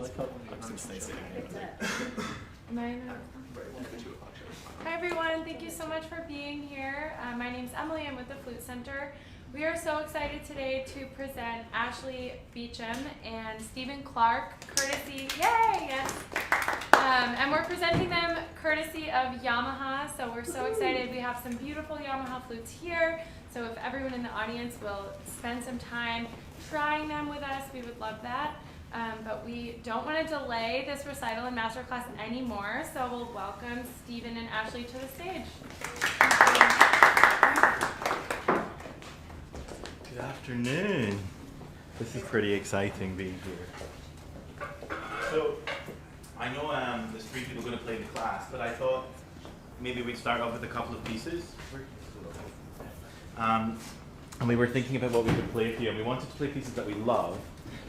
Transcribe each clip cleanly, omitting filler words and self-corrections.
Hi everyone, thank you so much for being here. My name's Emily, I'm with the Flute Center. We are so excited today to present Ashley Beauchamp and Stephen Clarke, courtesy, yay, yes. And we're presenting them courtesy of Yamaha, so we're so excited. We have some beautiful Yamaha flutes here, so if everyone in the audience will spend some time trying them with us, we would love that. But we don't want to delay this recital in Masterclass anymore, so we'll welcome Stephen and Ashley to the stage. Good afternoon. This is pretty exciting being here. So, I know there's 3 people going to play in the class, but I thought maybe we'd start off with a couple of pieces. And we were thinking about what we could play here, and we wanted to play pieces that we love,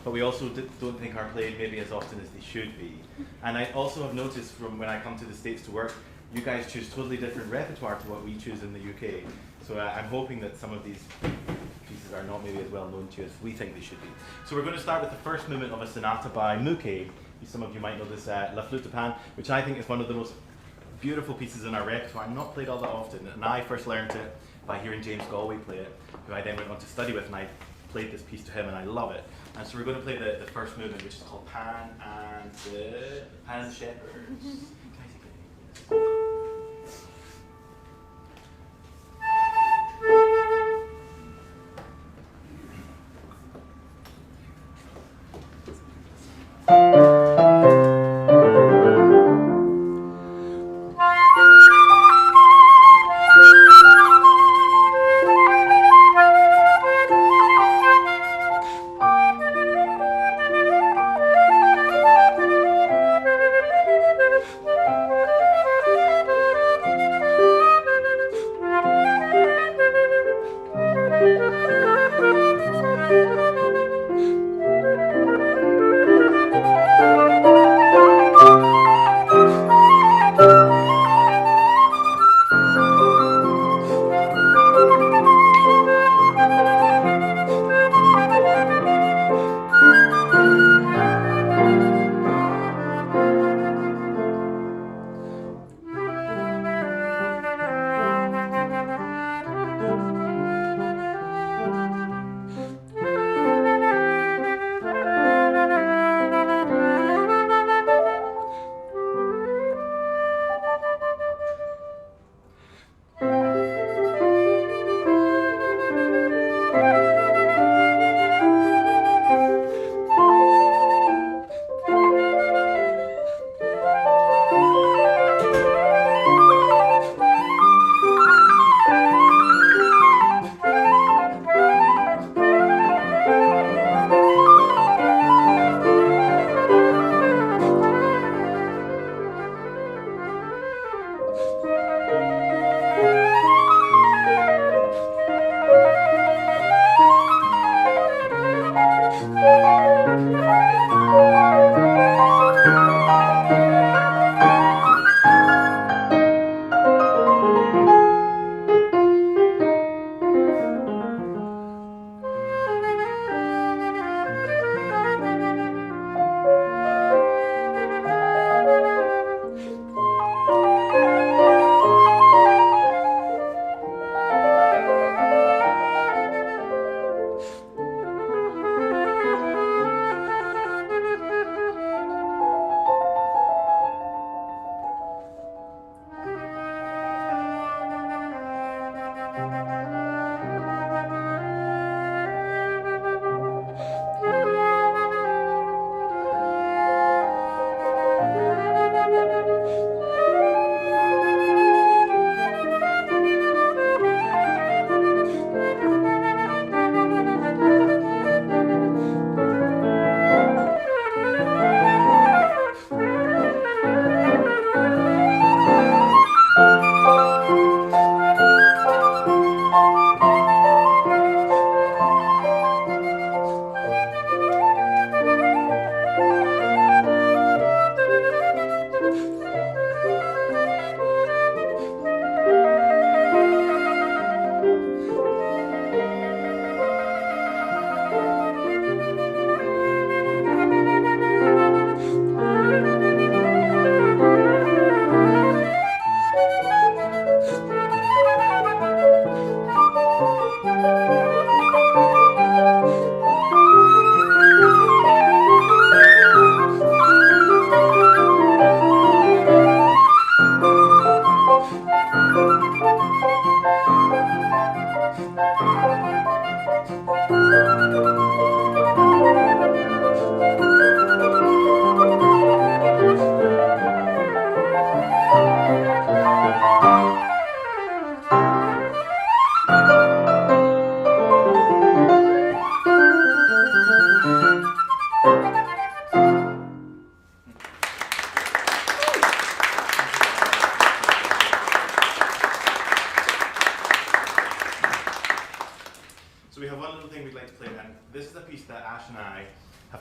but we also don't think are played maybe as often as they should be. And I also have noticed from when I come to the States to work, you guys choose totally different repertoire to what we choose in the UK. So I'm hoping that some of these pieces are not maybe as well known to you as we think they should be. So we're going to start with the first movement of a sonata by Mouquet. Some of you might know this, La Flûte de Pan, which I think is one of the most beautiful pieces in our repertoire, not played all that often. And I first learned it by hearing James Galway play it, who I then went on to study with, and I played this piece to him, and I love it. And so we're going to play the first movement, which is called Pan and the Shepherds.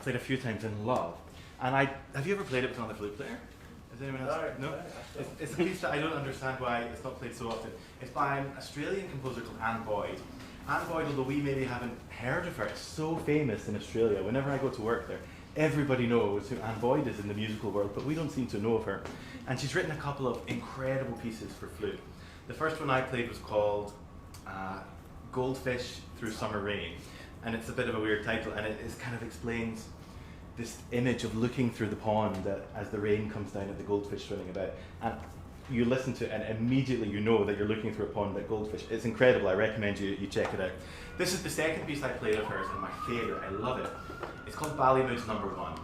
I've played a few times and love. And have you ever played it with another flute player? Has anyone else? No? It's a piece that I don't understand why it's not played so often. It's by an Australian composer called Anne Boyd. Anne Boyd, although we maybe haven't heard of her, is so famous in Australia. Whenever I go to work there, everybody knows who Anne Boyd is in the musical world, but we don't seem to know of her. And she's written a couple of incredible pieces for flute. The first one I played was called Goldfish Through Summer Rain. And it's a bit of a weird title, and it kind of explains this image of looking through the pond as the rain comes down at the goldfish swimming about. And you listen to it and immediately you know that you're looking through a pond at goldfish. It's incredible. I recommend you check it out. This is the second piece I played of hers and my favourite. I love it. It's called Ballymood's No. 1.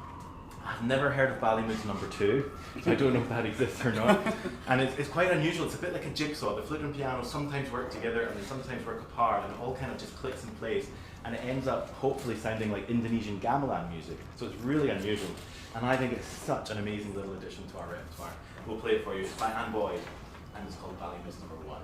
I've never heard of Ballymood's No. 2, so I don't know if that exists or not. And it's quite unusual. It's a bit like a jigsaw. The flute and piano sometimes work together and they sometimes work apart, and it all kind of just clicks in place. And it ends up hopefully sounding like Indonesian gamelan music. So it's really unusual. And I think it's such an amazing little addition to our repertoire. We'll play it for you. It's by Anne Boyd, and it's called Ballymood's No. 1.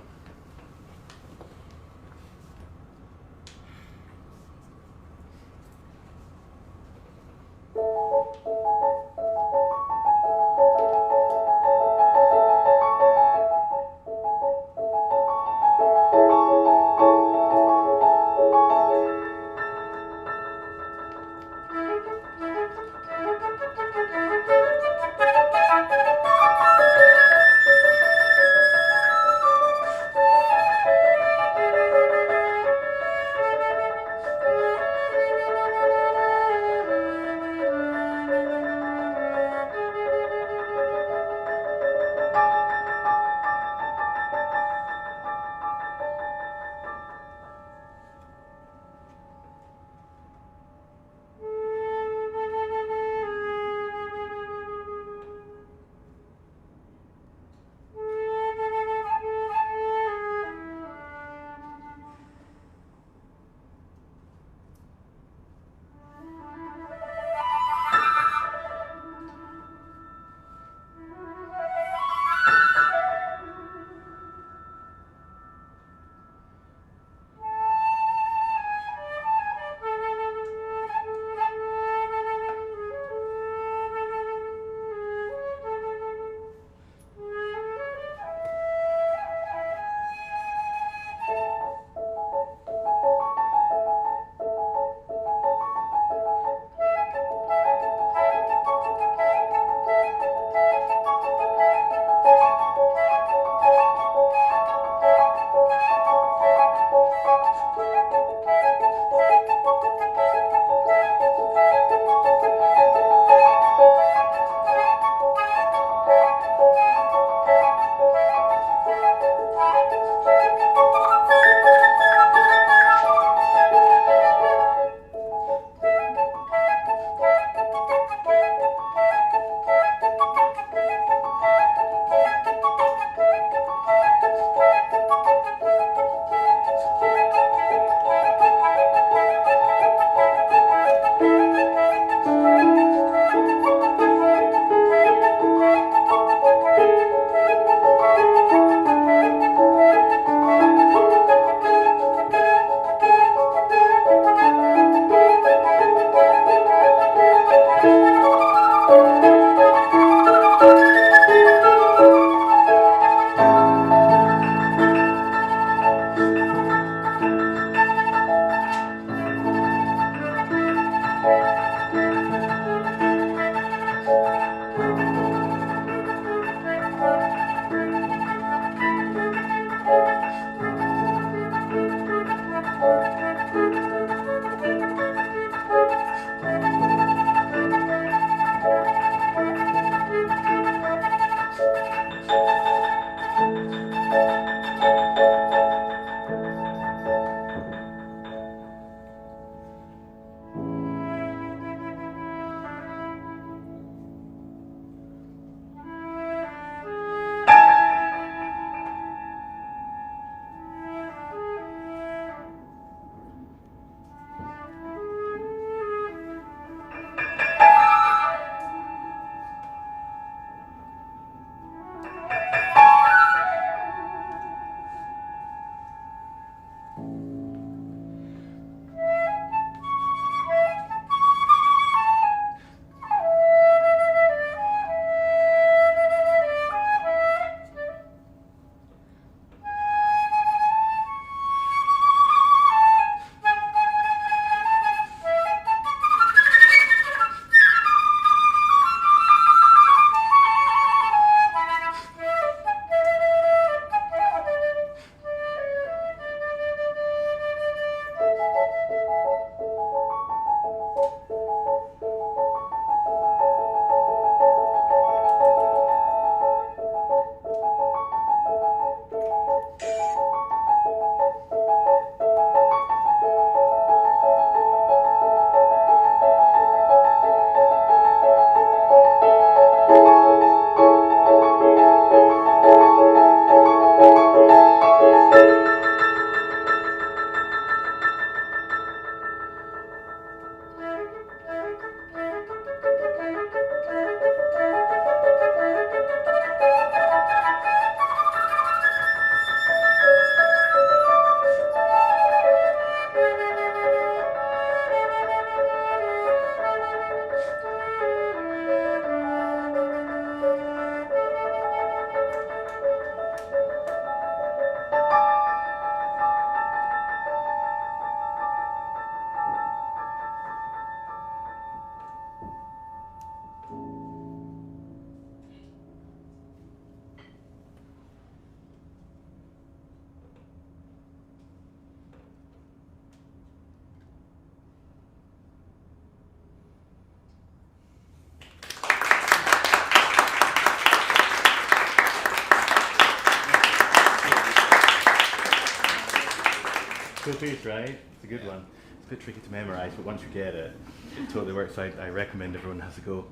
intro piece, right? It's a good one. It's a bit tricky to memorize, but once you get it, it totally works. So I recommend everyone has a go.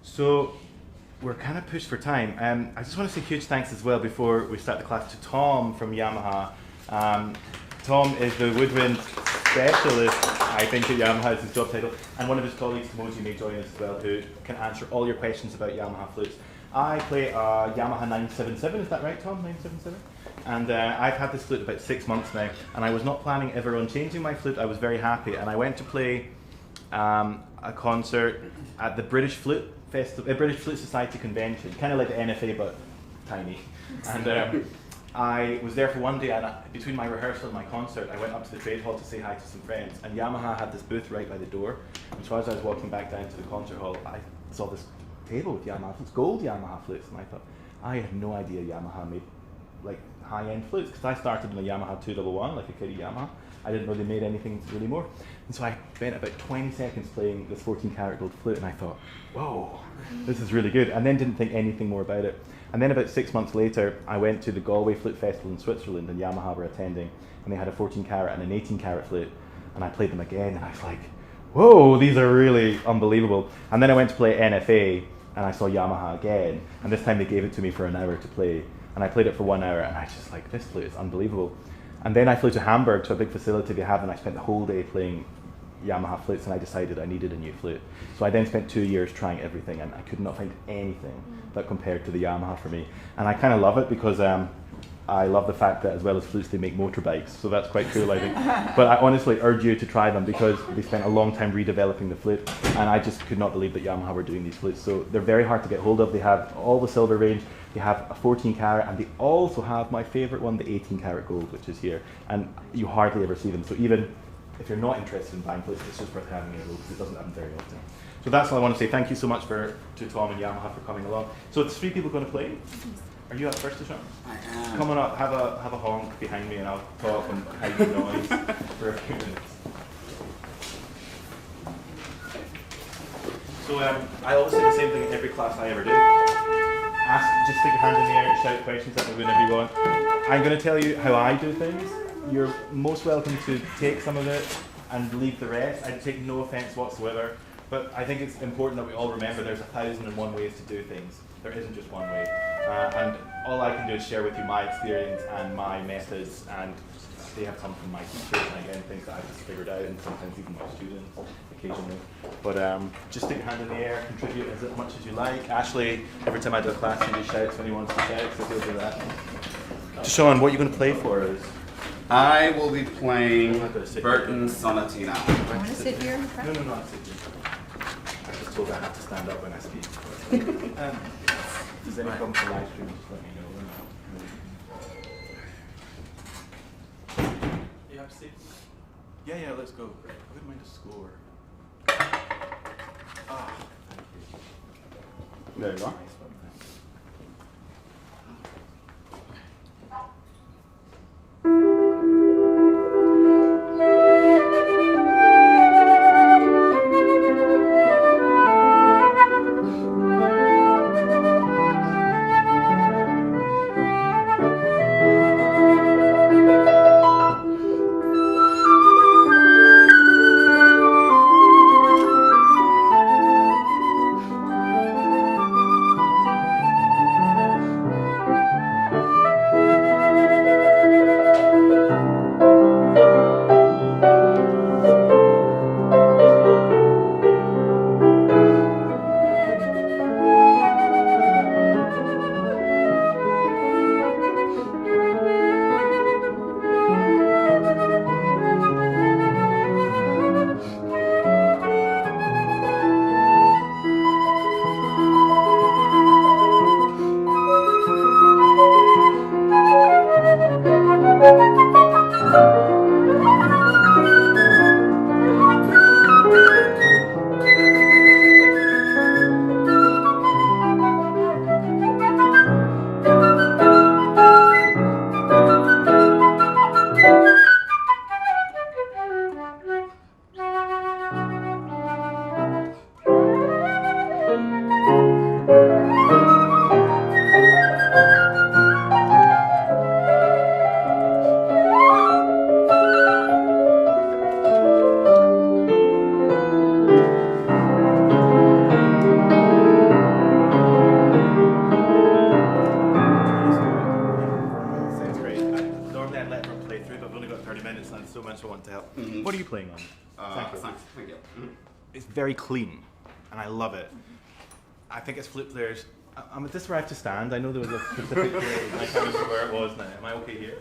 So we're kind of pushed for time. I just want to say huge thanks as well before we start the class to Tom from Yamaha. Tom is the woodwind specialist, I think, at Yamaha is his job title, and one of his colleagues, Moji, may join us as well, who can answer all your questions about Yamaha flutes. I play a Yamaha 977, is that right, Tom? 977? And I've had this flute about 6 months now, and I was not planning ever on changing my flute. I was very happy, and I went to play a concert at the British Flute Festival, British Flute Society convention, kind of like the NFA but tiny. And I was there for one day, and between my rehearsal and my concert, I went up to the trade hall to say hi to some friends. And Yamaha had this booth right by the door. And so as I was walking back down to the concert hall, I saw this table with Yamaha flutes, gold Yamaha flutes, and I thought, I had no idea Yamaha made like high-end flutes, because I started in a Yamaha 211, like a kiddie Yamaha. I didn't know they made anything really more. And so I spent about 20 seconds playing this 14-karat gold flute, and I thought, whoa, this is really good, and then didn't think anything more about it. And then about 6 months later, I went to the Galway Flute Festival in Switzerland, and Yamaha were attending, and they had a 14-karat and an 18-karat flute, and I played them again, and I was like, whoa, these are really unbelievable. And then I went to play NFA, and I saw Yamaha again, and this time they gave it to me for an hour to play, and I played it for 1 hour, and I was just like, this flute is unbelievable. And then I flew to Hamburg to a big facility they have, and I spent the whole day playing Yamaha flutes, and I decided I needed a new flute. So I then spent 2 years trying everything, and I could not find anything that compared to the Yamaha for me. And I kind of love it because I love the fact that as well as flutes they make motorbikes, so that's quite cool, I think. But I honestly urge you to try them because they spent a long time redeveloping the flute, and I just could not believe that Yamaha were doing these flutes. So they're very hard to get hold of. They have all the silver range, they have a 14-karat, and they also have my favorite one, the 18-karat gold, which is here, and you hardly ever see them. So even if you're not interested in buying flutes, it's just worth having it because it doesn't happen very often. So that's all I want to say. Thank you so much to Tom and Yamaha for coming along. So it's 3 people going to play. Are you up first, DeShaun? I am. Come on up, have a honk behind me, and I'll talk and hide the noise for a few minutes. So I always say the same thing in every class I ever do. Just stick your hand in the air and shout questions at me whenever you want. I'm going to tell you how I do things. You're most welcome to take some of it and leave the rest. I take no offense whatsoever, but I think it's important that we all remember there's 1,001 ways to do things. There isn't just one way. And all I can do is share with you my experience and my methods, and they have come from my teachers, and again, things that I've just figured out, and sometimes even my students occasionally. But just stick your hand in the air, contribute as much as you like. Ashley, every time I do a class, she just shouts when he wants to shout, so he'll do that. DeShaun, what are you going to play for us? I will be playing Burton's Sonatina. I want to sit here in front. No, I'll sit here. I was told I have to stand up when I speak. If there's any problem for live stream, just let me know. You have to see? Yeah, let's go. I wouldn't mind a score. Ah, thank you. There you go. Nice one, thanks. playing on? Thank you. Mm-hmm. It's very clean, and I love it. I think as flute players, is this where I have to stand? I know there was a specific place, I can't remember where it was now. Am I okay here?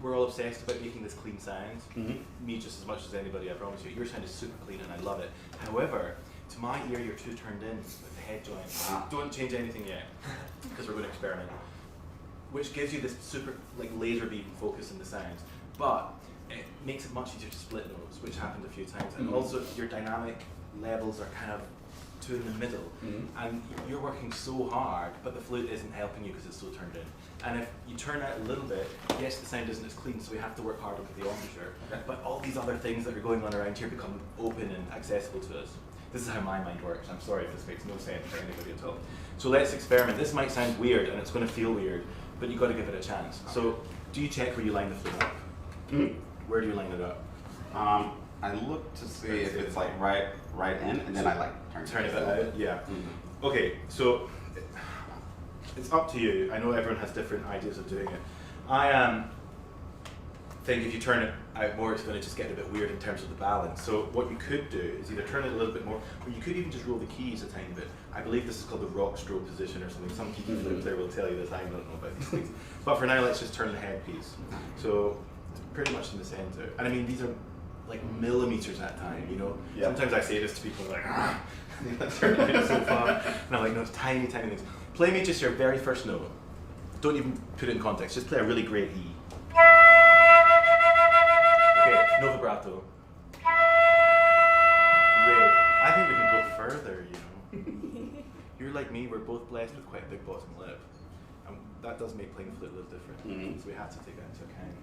We're all obsessed about making this clean sound. Me just as much as anybody, I promise you. Your sound is super clean and I love it. However, to my ear, you're too turned in with the head joint. Don't change anything yet, because we're going to experiment. Which gives you this super laser beam focus in the sound. But it makes it much easier to split notes, which happened a few times. And also your dynamic levels are kind of two in the middle. And you're working so hard, but the flute isn't helping you because it's so turned in. And if you turn out a little bit, yes, the sound isn't as clean, so we have to work harder with the embouchure. But all these other things that are going on around here become open and accessible to us. This is how my mind works. I'm sorry if this makes no sense to anybody at all. So let's experiment. This might sound weird, and it's going to feel weird, but you've got to give it a chance. So do you check where you line the flute up? Where do you line it up? I look to see if it's like right in, and then I turn it out. Yeah. Okay, so it's up to you. I know everyone has different ideas of doing it. I think if you turn it out more, it's going to just get a bit weird in terms of the balance. So what you could do is either turn it a little bit more, or you could even just roll the keys a tiny bit. I believe this is called the rock stroke position or something. Some key flute player will tell you this. I don't know about these things. But for now, let's just turn the headpiece. So it's pretty much in the center. And I mean, these are like millimeters at a time, you know? Yeah. Sometimes I say this to people like, let's turn it out so far. And I'm like, no, it's tiny, tiny things. Play me just your very first note. Don't even put it in context. Just play a really great E. Okay, no vibrato. Great. I think we can go further, you know. You're like me, we're both blessed with quite a big bottom lip. And that does make playing the flute a little different. So we have to take that into account.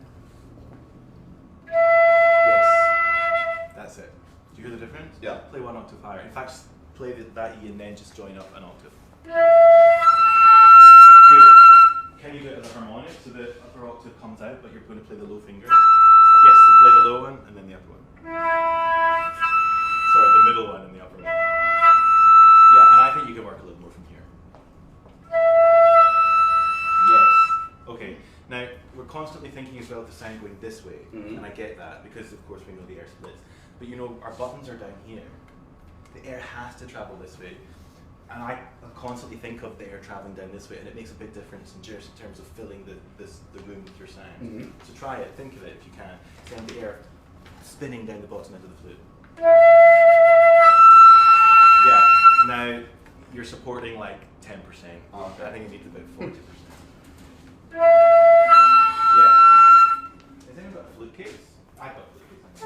Yes. That's it. Do you hear the difference? Yeah. Play one octave higher. In fact, just play that E and then just join up an octave. Good. Can you do it as a harmonic so the upper octave comes out, but you're going to play the low finger? Yes, so play the low one and then the upper one. Sorry, the middle one and the upper one. Yeah, and I think you can work a little more from here. Yes. Okay. Now, we're constantly thinking as well of the sound going this way, and I get that because, of course, we know the air splits. But you know, our buttons are down here. The air has to travel this way. And I constantly think of the air traveling down this way, and it makes a big difference in just in terms of filling the room with your sound. So try it, think of it if you can. Send the air spinning down the bottom end of the flute. Yeah, now you're supporting like 10%. Oh, okay. I think you need about 40%. Yeah. Has anyone got a flute case? I've got a flute case.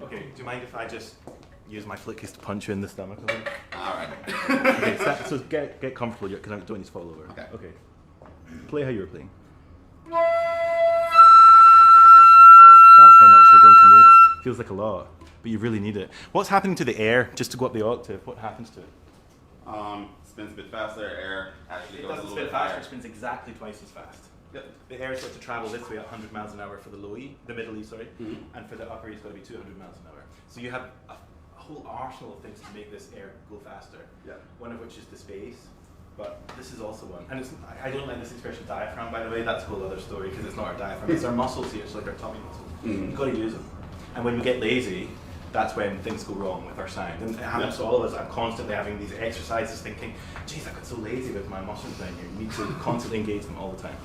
Okay, do you mind if I just use my flute case to punch you in the stomach? Alright. Okay, so get comfortable, because I don't need to fall over. Okay. Play how you were playing. That's how much you're going to need. Feels like a lot, but you really need it. What's happening to the air, just to go up the octave? What happens to it? Spins a bit faster, air actually goes a little bit faster, higher. It spins exactly twice as fast. Yep. The air is got to travel this way at 100 miles an hour for the low E, the middle E, sorry, and for the upper E it's got to be 200 miles an hour. So you have a whole arsenal of things to make this air go faster. Yeah. One of which is the space, but this is also one. And I don't like this expression diaphragm, by the way. That's a whole other story because it's not our diaphragm. It's our muscles here. It's like our tummy muscles. You've got to use them. And when we get lazy, that's when things go wrong with our sound. And it happens to all of us. I'm constantly having these exercises thinking, geez, I got so lazy with my muscles down here. You need to constantly engage them all the time.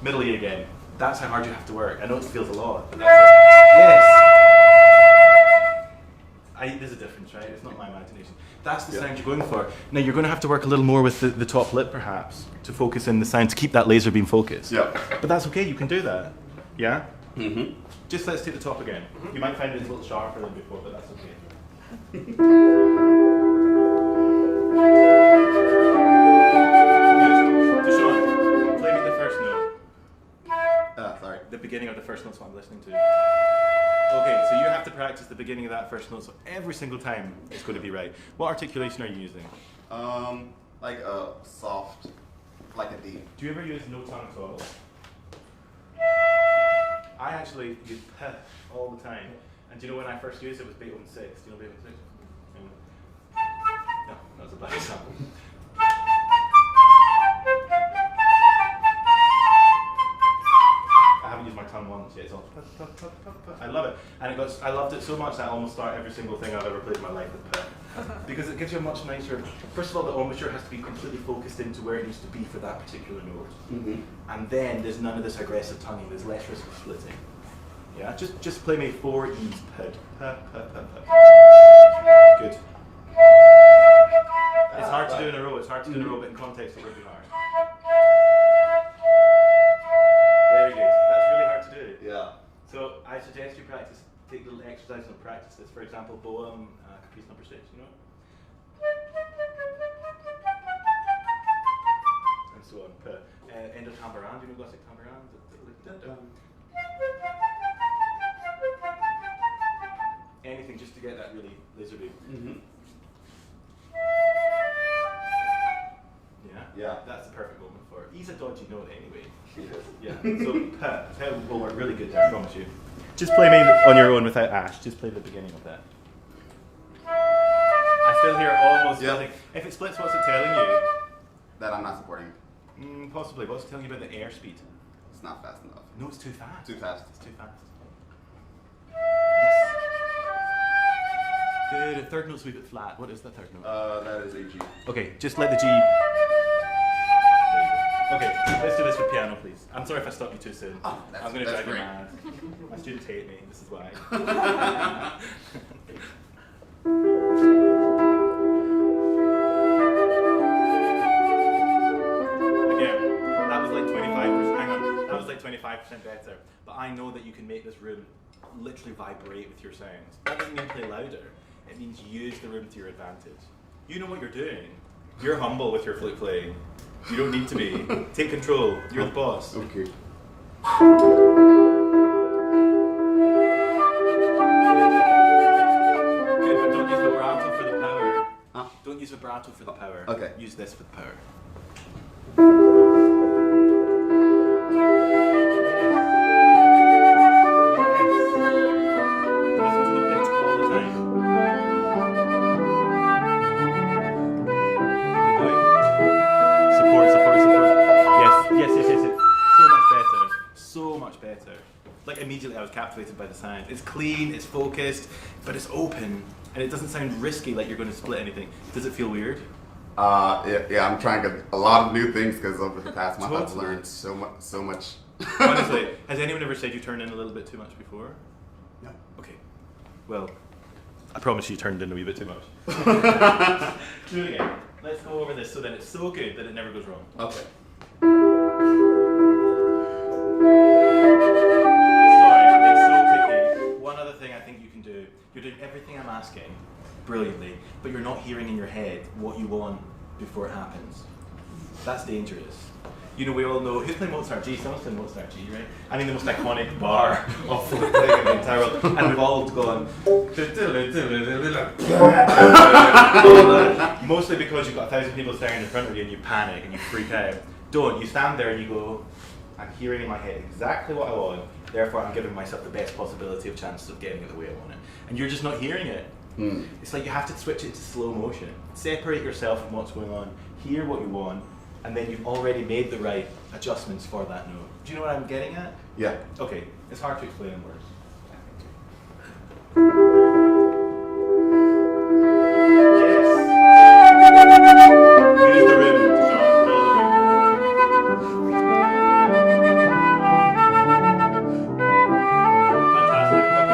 Middle E again. That's how hard you have to work. I know it feels a lot, but that's it. Yes. There's a difference, right? It's not my imagination. That's the sound you're going for. Now you're going to have to work a little more with the top lip, perhaps, to focus in the sound, to keep that laser beam focused. Yeah. But that's okay. You can do that. Yeah. Just let's take the top again. You might find it a little sharper than before, but that's okay. DeShaun, play me the first note. Sorry, the beginning of the first note, so I'm listening to. Okay, so you have to practice the beginning of that first note, so every single time it's going to be right. What articulation are you using? Like a soft, like a D. Do you ever use no tongue at all? I actually use P all the time. And do you know when I first used it was Beethoven 6? Do you know Beethoven 6? No, that was a bad example. tongue once. Yeah, it's all. I love it, and I loved it so much that I almost start every single thing I've ever played in my life with pet, because it gives you a much nicer. First of all, the embouchure has to be completely focused into where it needs to be for that particular note, and then there's none of this aggressive tonguing. There's less risk of splitting. Yeah, just play me 4 E's. Good. It's hard to do in a row. It's hard to do in a row, but in context it would be hard. Very good. That's really hard to do. Yeah. So I suggest you take little exercises and practice this. For example, Bohem, Caprice number 6, you know? And so on. End of Tambourine, do you know Gothic Tambourine? Anything just to get that really laser beam. Yeah, that's the perfect moment for it. He's a dodgy note anyway. Yeah, so Pet will work really good there, I promise you. Just play me on your own without Ash. Just play the beginning of that. I still hear almost nothing. If it splits, what's it telling you? That I'm not supporting. Possibly. What's it telling you about the airspeed? It's not fast enough. No, it's too fast. Too fast. It's too fast. Yes. The third note's a wee bit flat. What is the third note? That is a G. Okay, just let the G. There you go. Okay, let's do this with piano, please. I'm sorry if I stopped you too soon. Oh, I'm going to drive you mad. My students hate me. This is why. Again, that was like 25%. Hang on, that was like 25% better. But I know that you can make this room literally vibrate with your sounds. That doesn't mean play louder. It means use the room to your advantage. You know what you're doing. You're humble with your flute playing. You don't need to be. Take control. You're the boss. Okay. Good, but don't use vibrato for the power. Don't use vibrato for the power. Okay. Use this for the power. Listen to the pitch all the time. Support. Yes. So much better. Like immediately I was captivated by the sound. It's clean, it's focused, but it's open, and it doesn't sound risky like you're going to split anything. Does it feel weird? Yeah, I'm trying a lot of new things because over the past month I've learned so much. Honestly, has anyone ever said you turned in a little bit too much before? No. Okay. Well, I promise you turned in a wee bit too much. Do it again. Let's go over this so that it's so good that it never goes wrong. Okay. Sorry, I'm being so picky. One other thing I think you can do, you're doing everything I'm asking brilliantly, but you're not hearing in your head what you want before it happens. That's dangerous. You know, we all know, who's playing Mozart G? Someone's playing Mozart G, right? I mean, the most iconic bar of flute playing in the entire world. And we've all gone, mostly because you've got 1,000 people staring in front of you and you panic and you freak out. Don't. You stand there and you go, I'm hearing in my head exactly what I want, therefore I'm giving myself the best possibility of chances of getting it the way I want it. And you're just not hearing it. It's like you have to switch it to slow motion. Separate yourself from what's going on, hear what you want, and then you've already made the right adjustments for that note. Do you know what I'm getting at? Yeah. Okay, it's hard to explain in words. Yes. Use the rhythm, DeShaun. Fill the rhythm. Fantastic. Okay.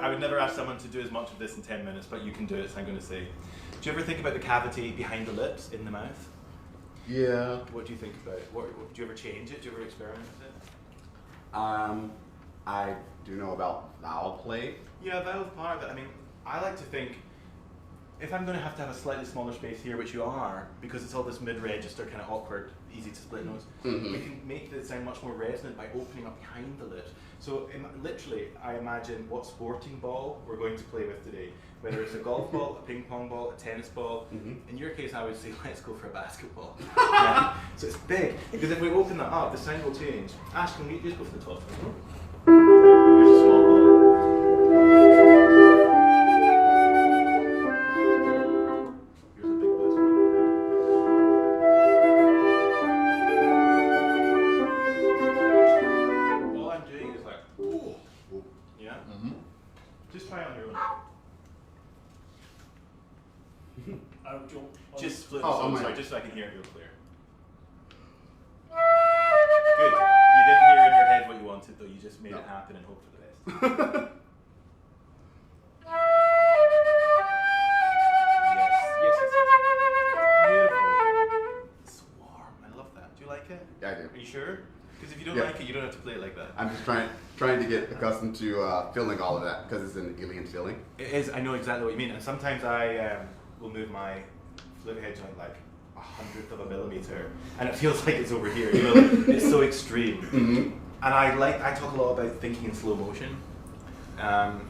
I would never ask someone to do as much of this in 10 minutes, but you can do it, so I'm going to say. Do you ever think about the cavity behind the lips in the mouth? Yeah. What do you think about it? Do you ever change it? Do you ever experiment with it? I do know about vowel play. Yeah, vowel's part of it. I mean, I like to think if I'm going to have a slightly smaller space here, which you are, because it's all this mid-register, kind of awkward, easy to split notes, we can make the sound much more resonant by opening up behind the lips. So literally, I imagine what sporting ball we're going to play with today. Whether it's a golf ball, a ping pong ball, a tennis ball. In your case, I would say, let's go for a basketball. Yeah? So it's big, because if we open that up, the sound will change. Ash, can we just go for the top? Here's a small ball. Here's a big bass. Just flute. Oh, sorry, just so I can hear it real clear. Good. You didn't hear in your head what you wanted, though. You just made it happen and hoped for the best. Yeah, I do. Are you sure? Because if you don't like it, you don't have to play it like that. I'm just trying to get accustomed to feeling all of that because it's an alien feeling. It is. I know exactly what you mean. And sometimes I will move my flute head joint like 1/100th of a millimeter, and it feels like it's over here. You know, it's so extreme. Mm-hmm. And I talk a lot about thinking in slow motion, and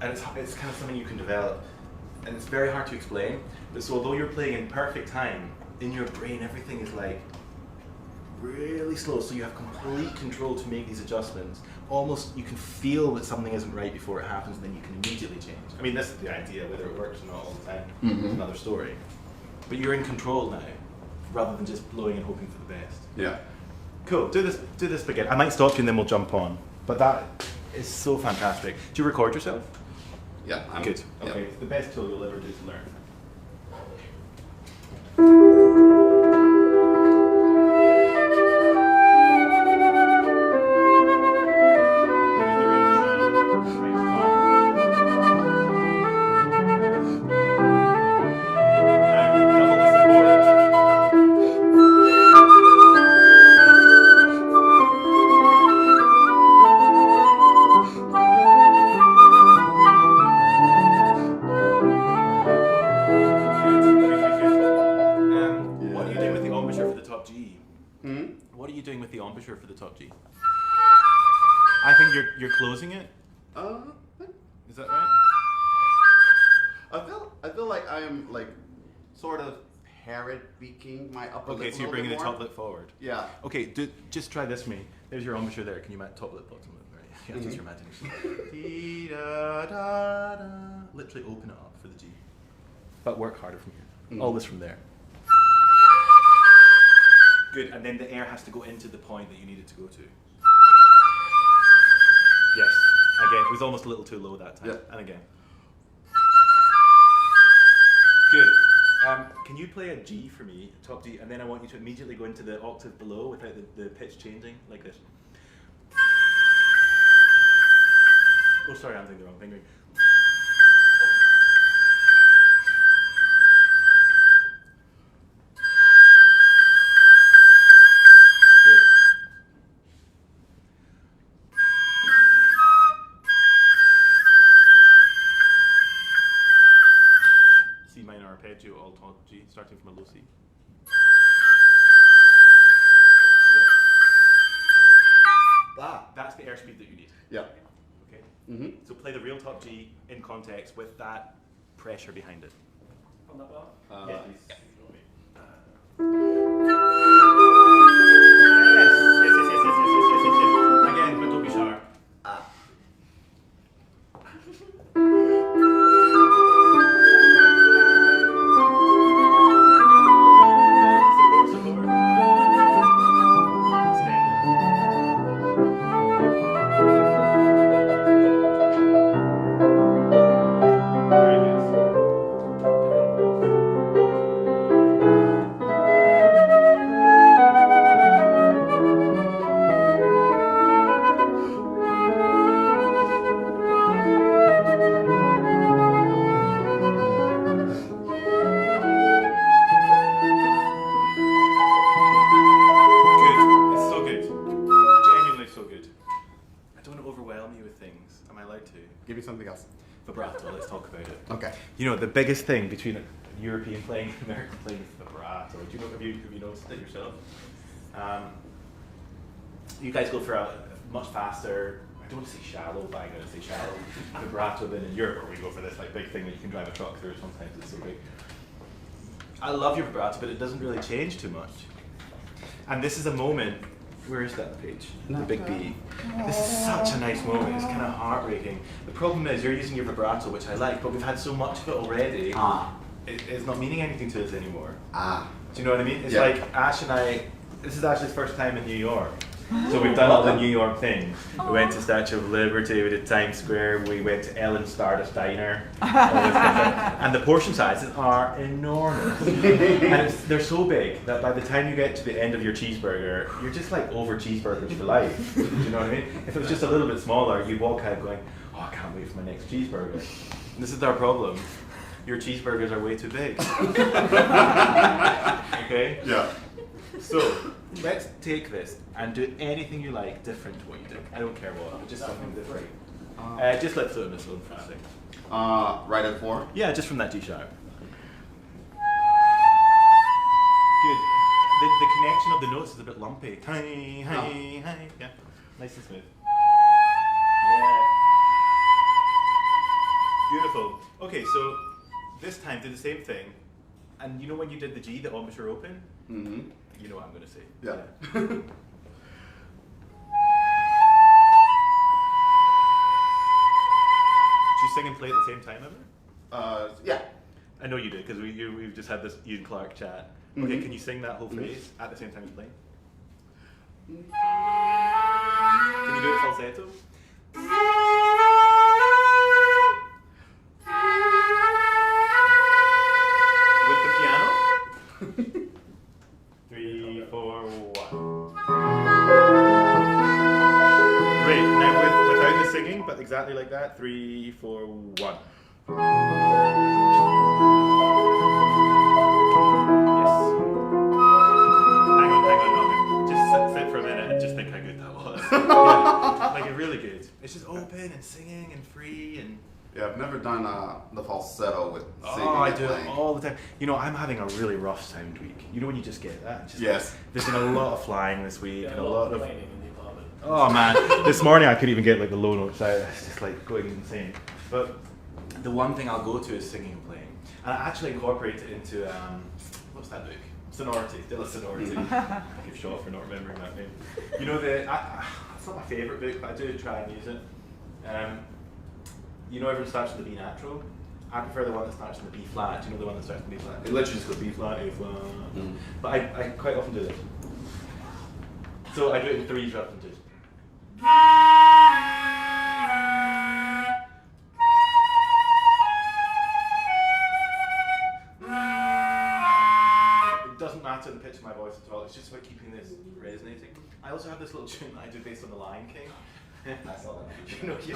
it's kind of something you can develop, and it's very hard to explain. But so although you're playing in perfect time, in your brain everything is like really slow, so you have complete control to make these adjustments. Almost you can feel that something isn't right before it happens, and then you can immediately change. I mean, this is the idea. Whether it works or not all the time is another story. But you're in control now, rather than just blowing and hoping for the best. Yeah. Cool. Do this again. I might stop you and then we'll jump on. But that is so fantastic. Do you record yourself? Yeah. Good. Yeah. Okay. It's the best tool you'll ever do to learn. For the top G. I think you're closing it. Is that right? I feel like I am like sort of parrot beaking my upper lip. Okay, so you're bringing the top lip forward. Yeah. Okay, just try this me. There's your embouchure there. Can you top lip, bottom lip? Right. Yeah, just your imagination. Dee, da, da, da. Literally open it up for the G, but work harder from here. Always from there. Good, and then the air has to go into the point that you need it to go to. Yes, again, it was almost a little too low that time. Yeah. And again. Good. Can you play a G for me, top G, and then I want you to immediately go into the octave below without the pitch changing, like this. Oh, sorry, I'm doing the wrong fingering. Arpeggio, alt G, starting from a low C. Yes. That's the airspeed that you need. Yeah. Okay. Mm-hmm. So play the real top G in context with that pressure behind it. On that bar? Yeah, please. Yes. Yes. Again, but don't be sharp. Give me something else. Vibrato, let's talk about it. Okay. You know, the biggest thing between European playing and American playing is vibrato. Do you know, have you noticed it yourself? You guys go for a much faster, I don't want to say shallow, but I'm going to say shallow vibrato than in Europe, where we go for this like big thing that you can drive a truck through. Sometimes it's so big. I love your vibrato, but it doesn't really change too much. And this is a moment. Where is that page? The big B. This is such a nice moment. It's kind of heartbreaking. The problem is you're using your vibrato, which I like, but we've had so much of it already. It's not meaning anything to us anymore. Do you know what I mean? It's like Ash and I. This is Ash's first time in New York, So we've done all the New York things. We went to Statue of Liberty, we did Times Square, we went to Ellen's Stardust Diner, all this kind of stuff. And the portion sizes are enormous. And they're so big that by the time you get to the end of your cheeseburger, you're just like over cheeseburgers for life. Do you know what I mean? If it was just a little bit smaller, you'd walk out going, oh, I can't wait for my next cheeseburger. And this is our problem. Your cheeseburgers are way too big. Okay? Yeah. So, let's take this and do anything you like different to what you did. I don't care what, but just something different. Just let Flute in this one for a second. Right at 4? Yeah, just from that G sharp. Good. The connection of the notes is a bit lumpy. Hi, hi, hi. Yeah, nice and smooth. Yeah. Beautiful. Okay, so this time do the same thing. And you know when you did the G, the embouchure open? Mm-hmm. You know what I'm going to say. Yeah. Do you sing and play at the same time ever? Yeah. I know you did, because we've just had this you and Clarke chat. Okay, Mm-hmm. can you sing that whole phrase at the same time as playing? Can you do it falsetto? With the piano? 3, 4, 1. Great. Now without the singing, but exactly like that. 3, 4, 1. Yes. Hang on, no. Just sit for a minute and just think how good that was. Yeah, like it's really good. It's just open and singing and free and. Yeah, I've never done the falsetto with singing. Oh, I and do it playing. all the time. You know, I'm having a really rough sound week. You know when you just get that? It's just Yes. There's been a lot of flying this week and a lot of. Oh man, this morning I couldn't even get like the low notes out. It's just like going insane. But the one thing I'll go to is singing and playing, and I actually incorporate it into what's that book? Sonority, De La Sonority. I give shot for not remembering that name. You know it's not my favourite book, but I do try and use it. You know everyone starts with the B natural. I prefer the one that starts in the B flat. Do you know the one that starts in the B flat? It literally just goes B flat, A flat. Mm. But I quite often do this. So I do it in 3s rather than 2s. It doesn't matter the pitch of my voice at all. It's just about keeping this resonating. I also have this little tune that I do based on The Lion King. I saw that. You know, you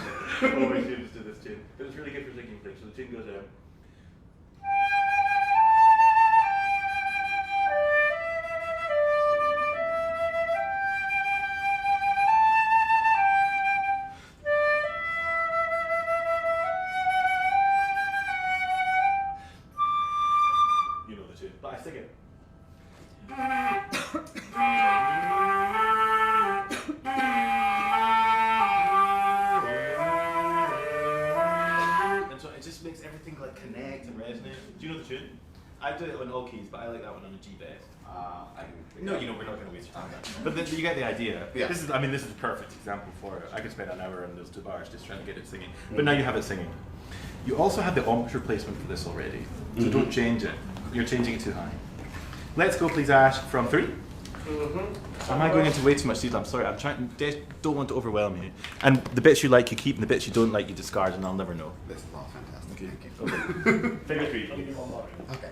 always used to this tune. It was really good for singing things. So the tune goes out. You know the tune, but I sing it. Makes everything like connect and resonate. Do you know the tune? I do it on all keys, but I like that one on a G bass. No, you know we're not going to waste your time on that. But you get the idea. Yeah. This is a perfect example for it. I could spend an hour on those 2 bars just trying to get it singing. But now you have it singing. You also have the embouchure placement for this already, so don't change it. You're changing it too high. Let's go, please, Ash, from 3. Am I going into way too much detail? I'm sorry. I'm trying. Don't want to overwhelm you. And the bits you like, you keep, and the bits you don't like, you discard, and I'll never know. This is all fantastic. Okay. Thank you. Okay. Figure 3, please. Okay.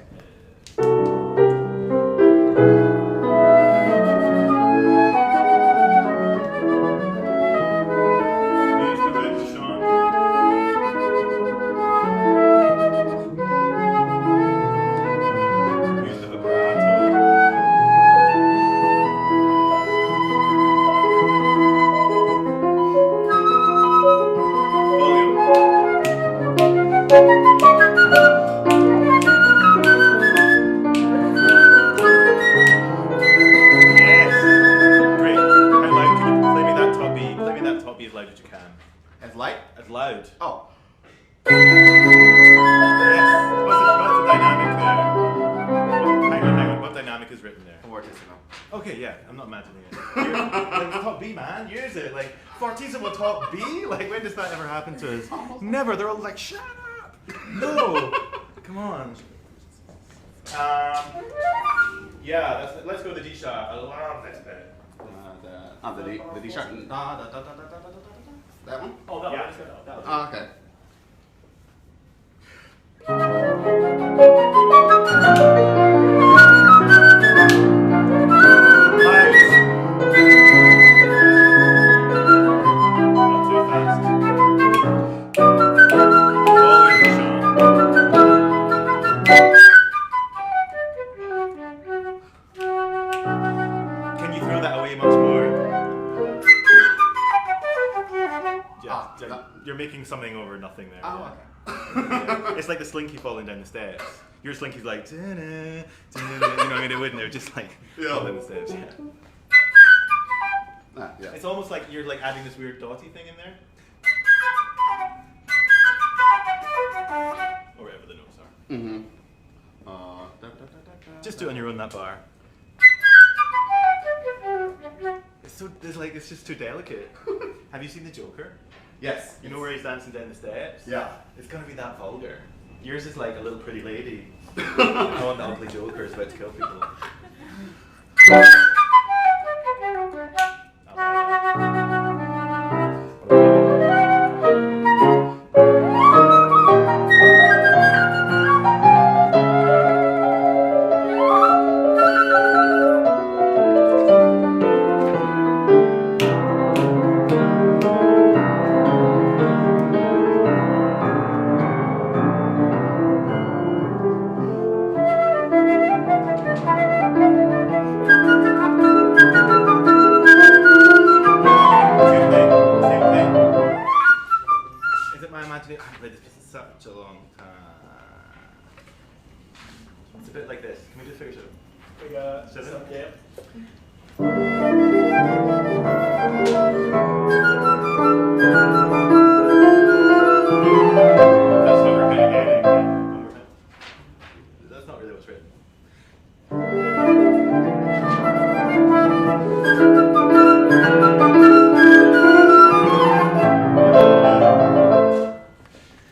Use the bit, DeShaun. Use the vibrato. Volume. Yes. Great. How loud can you play me that top B? Play me that top B as loud as you can. As light? As loud. Oh. Yes. What's the dynamic there? Hang on. What dynamic is written there? Fortissimo. Okay, yeah, I'm not imagining it. Like, top B, man, use it. Like, fortissimo top B? Like, when does that ever happen to us? Never. They're all like, shut up. No. Come on. Yeah, let's go to the D sharp. I love this bit. The D sharp. That one? Oh, that Yeah. one. That one. Oh, okay. Not too fast. Always DeShaun. Can you throw that away much more? You're making something over nothing there. Oh, Yeah. It's like the slinky falling down the steps. Your slinky's like, "Da-na, da-na," you know what I mean? It wouldn't. It would just like fall down the steps. Yeah. Yeah. It's almost like you're like adding this weird dotty thing in there. Or whatever the notes are. Mm-hmm. Just do it on your own, that bar. It's just too delicate. Have you seen the Joker? Yes. You know where he's dancing down the steps? Yeah. It's gonna be that vulgar. Yours is like a little pretty lady. Oh, the ugly Joker is about to kill people. I've played this piece in such a long time. It's a bit like this. Can we do figure seven? Seven? Yeah. That's what we're kind of getting. One more time. That's not really what's written.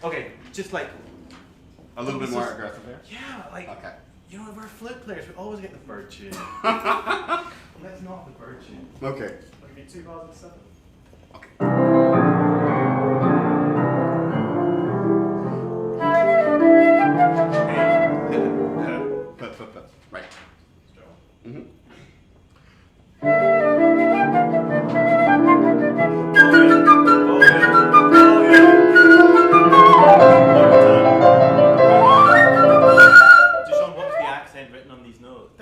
Okay, just like A little bit more aggressive there? yeah, like Okay. you know, we're flute players. We always get the bird tune. Let's not the bird tune. Okay. I'll give you 2 bars of 7. Okay. Right. Mm-hmm. DeShaun, what's the accent written on these notes?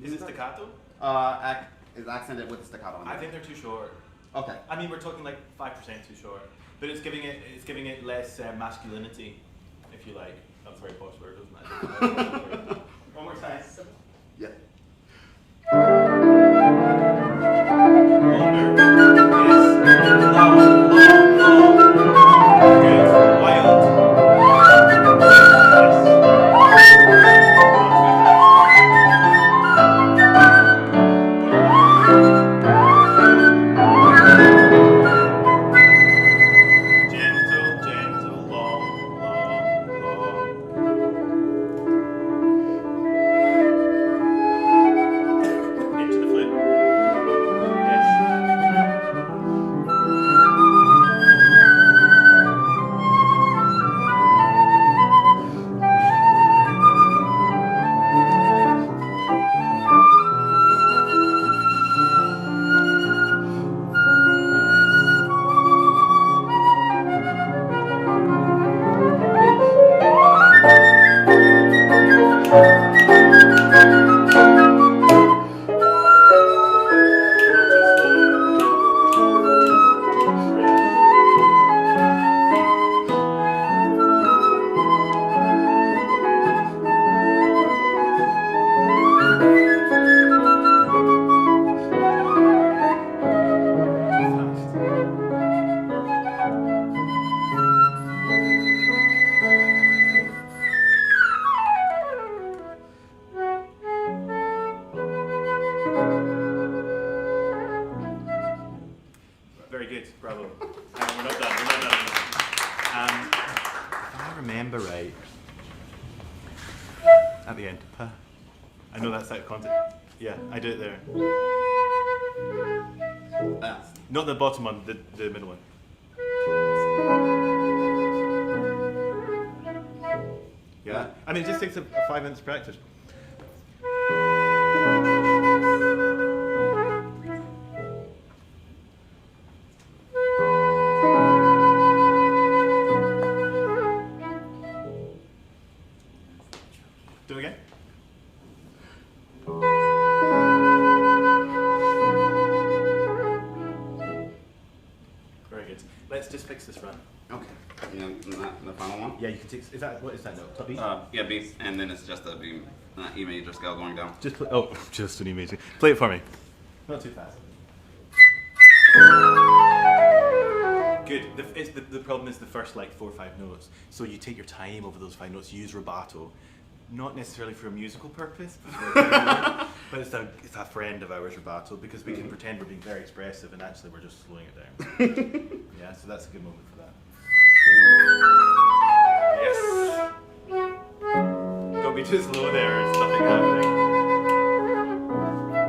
Is it staccato? Is accented with the staccato on I it. think they're too short. Okay. I mean, we're talking like 5% too short, but it's giving it less masculinity, if you like. That's a very posh word, isn't it? One more time. Yeah. Longer. Yes. Long. Good. Wild. Yes. Gentle, long. Into the flute. Yes. Not too Very good, bravo. We're not done. If I remember right, at the end, I know that's out of context. Yeah, I do it there. Not the bottom one, the middle one. Yeah, I mean, it just takes a 5 minutes practice. Do it again. Very good. Let's just fix this run. Okay. The final one? Yeah, you can take. What is that note? Top B? Yeah, B, and then it's just a B, E major scale going down. Just play. Oh, just an E major. Play it for me. Not too fast. Good. The problem is the first like 4 or 5 notes. So you take your time over those 5 notes. Use rubato, not necessarily for a musical purpose, but it's a friend of ours, rubato, because we can pretend we're being very expressive and actually we're just slowing it down. Yeah, so that's a good moment for that. Yes. Don't be too slow there. There's nothing happening.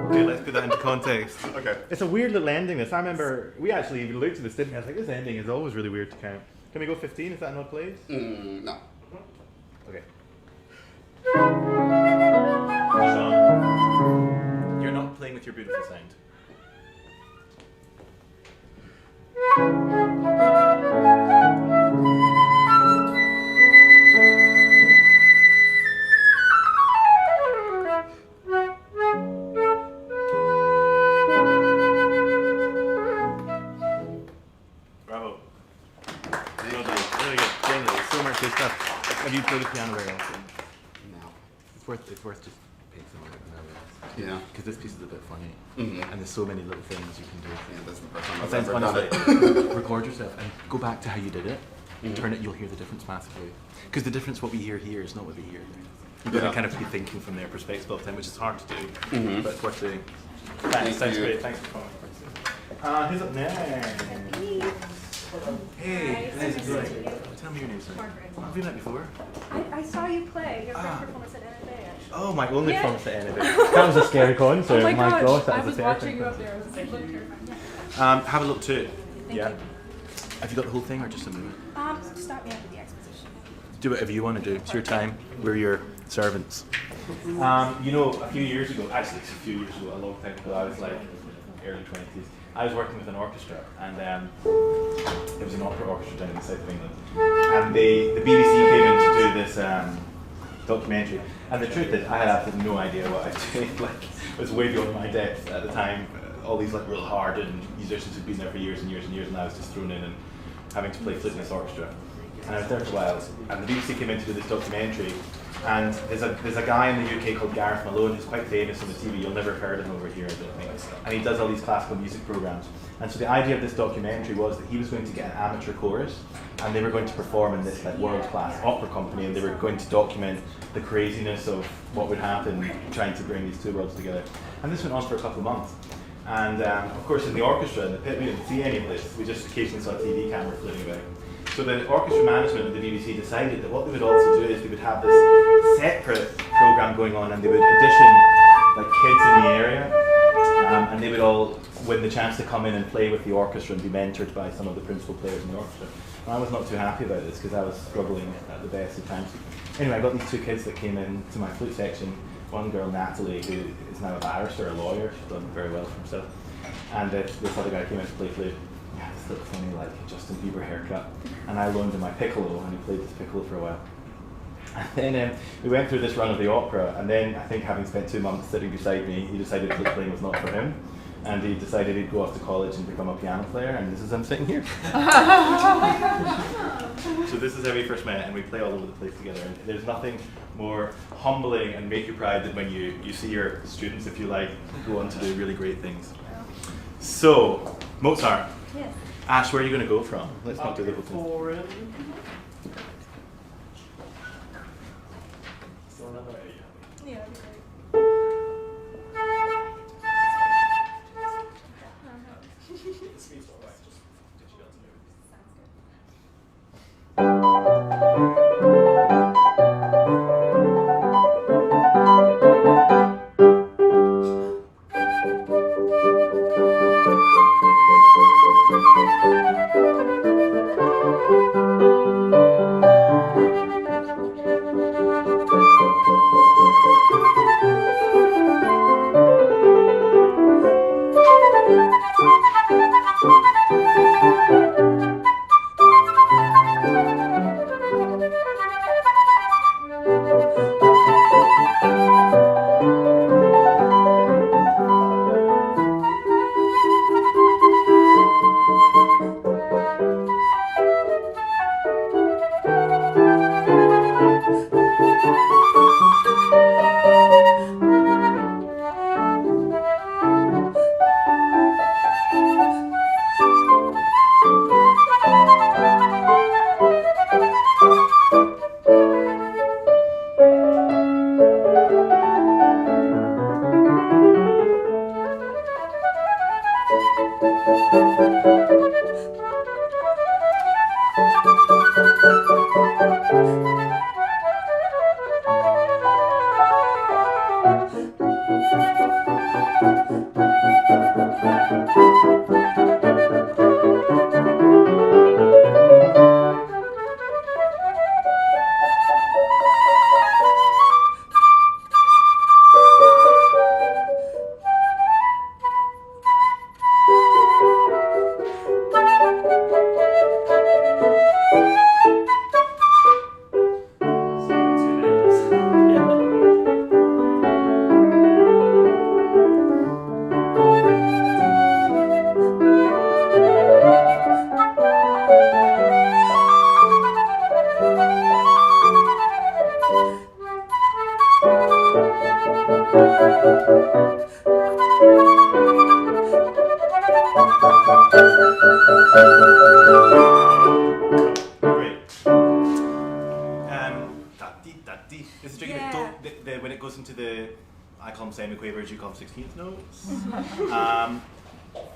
Okay, let's put that into context. Okay. It's a weird little ending. This I remember we actually even looked at this, didn't we? I was like, this ending is always really weird to count. Can we go 15? Is that an odd place? No. Okay. DeShaun, you're not playing with your beautiful sound. Bravo. Well done. Really good. Generally, so much good stuff. Have you played the piano very often? No. It's worth just paying some money on Yeah. because this piece is a bit funny, Mm-hmm. and there's so many little things you can do. Yeah, that's the first time It I've sounds ever done honestly, it. record yourself and go back to how you did it. Turn it, you'll hear the difference massively. Because the difference what we hear here is not what we hear there. You've got to kind of be thinking from their perspective all the time, which is hard to do, but it's worth doing. Thanks, sounds you. great. Thanks for coming. Who's up next? Hey, how's it going? Tell me your name, sorry. Margaret. Have you met before? I saw you play. Your first performance at NFA, actually. Oh, my only Yeah. performance at NFA. That was a scary concert. Oh my gosh, gosh, that I was was a watching terrifying you up concert. there. It was like, looked terrifying. Have a look too. Thank Yeah. you. Have you got the whole thing or just a moment? Stop me after the exposition. Do whatever you want to do. It's your time. We're your servants. A few years ago, actually it's a few years ago, a long time ago, I was like early 20s. I was working with an orchestra, and it was an opera orchestra down in the south of England. And the BBC came in to do this documentary. And the truth is, I had absolutely no idea what I was doing. Like, it was way beyond my depth at the time. All these like real hardened musicians who'd been there for years and years and years, and I was just thrown in and having to play flute in this orchestra. And I was there for a while. And the BBC came in to do this documentary. And there's a guy in the UK called Gareth Malone who's quite famous on the TV. You'll never have heard of him over here, I don't think. And he does all these classical music programs. And so the idea of this documentary was that he was going to get an amateur chorus, and they were going to perform in this like world-class opera company, and they were going to document the craziness of what would happen trying to bring these two worlds together. And this went on for a couple of months. And of course, in the orchestra, in the pit, we didn't see any of this. We just occasionally saw a TV camera floating about. So the orchestra management of the BBC decided that what they would also do is they would have this separate program going on, and they would audition like kids in the area, and they would all win the chance to come in and play with the orchestra and be mentored by some of the principal players in the orchestra. And I was not too happy about this because I was struggling at the best of times. Anyway, I got these two kids that came in to my flute section. One girl, Natalie, who is now a barrister, a lawyer. She's done very well for herself. And this other guy came in to play flute. Yeah, this little funny, like Justin Bieber haircut. And I loaned him my piccolo, and he played this piccolo for a while. And then we went through this run of the opera, and then I think having spent 2 months sitting beside me, he decided flute playing was not for him. And he decided he'd go off to college and become a piano player, and this is him sitting here. So this is how we first met, and we play all over the place together. And there's nothing more humbling and make you proud than when you see your students, if you like, go on to do really great things. So, Mozart. Yes. Ash, where are you going to go from? Let's not do the whole thing. Yeah, that'd be great. Great. Da-dee. This is tricky. Yeah. When it goes into the, I call them semiquavers, you call them 16th notes.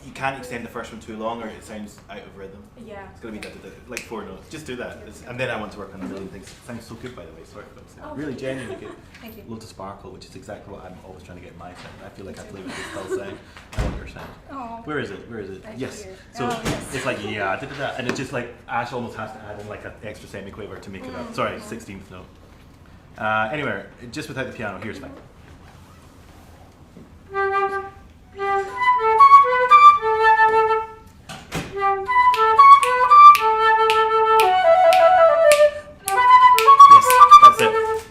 You can't extend the first one too long or it sounds out of rhythm. Yeah. It's going to be like 4 notes. Just do that. And then I want to work on a million things. It sounds so good, by the way. Sorry for that. Oh, Really genuinely good. Thank you. Loads of sparkle, which is exactly what I'm always trying to get in my sound. I feel like I play with this style sound. I want your sound. Oh. Where is it? I Yes. hear. So Oh, yes. it's like, yeah, da-da-da. And it's just like, Ash almost has to add in like an extra semiquaver to make it up. Sorry, 16th note. Anyway, just without the piano, here's fine.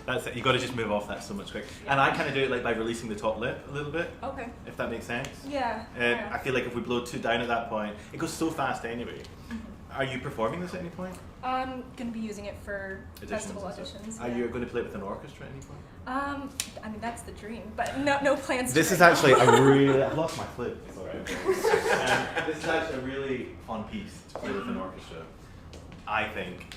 That's it. You got to just move off that so much quicker. And I kind of do it like by releasing the top lip a little bit, Okay. if that makes sense. Yeah. I feel like if we blow too down at that point, it goes so fast anyway. Are you performing this at any point? I'm gonna be using it for festival and stuff? auditions. Are you going to play it with an orchestra at any point? I mean that's the dream, but no plans. This is actually a really, I've lost my flute. It's alright. This is actually a really fun piece to play with an orchestra, I think.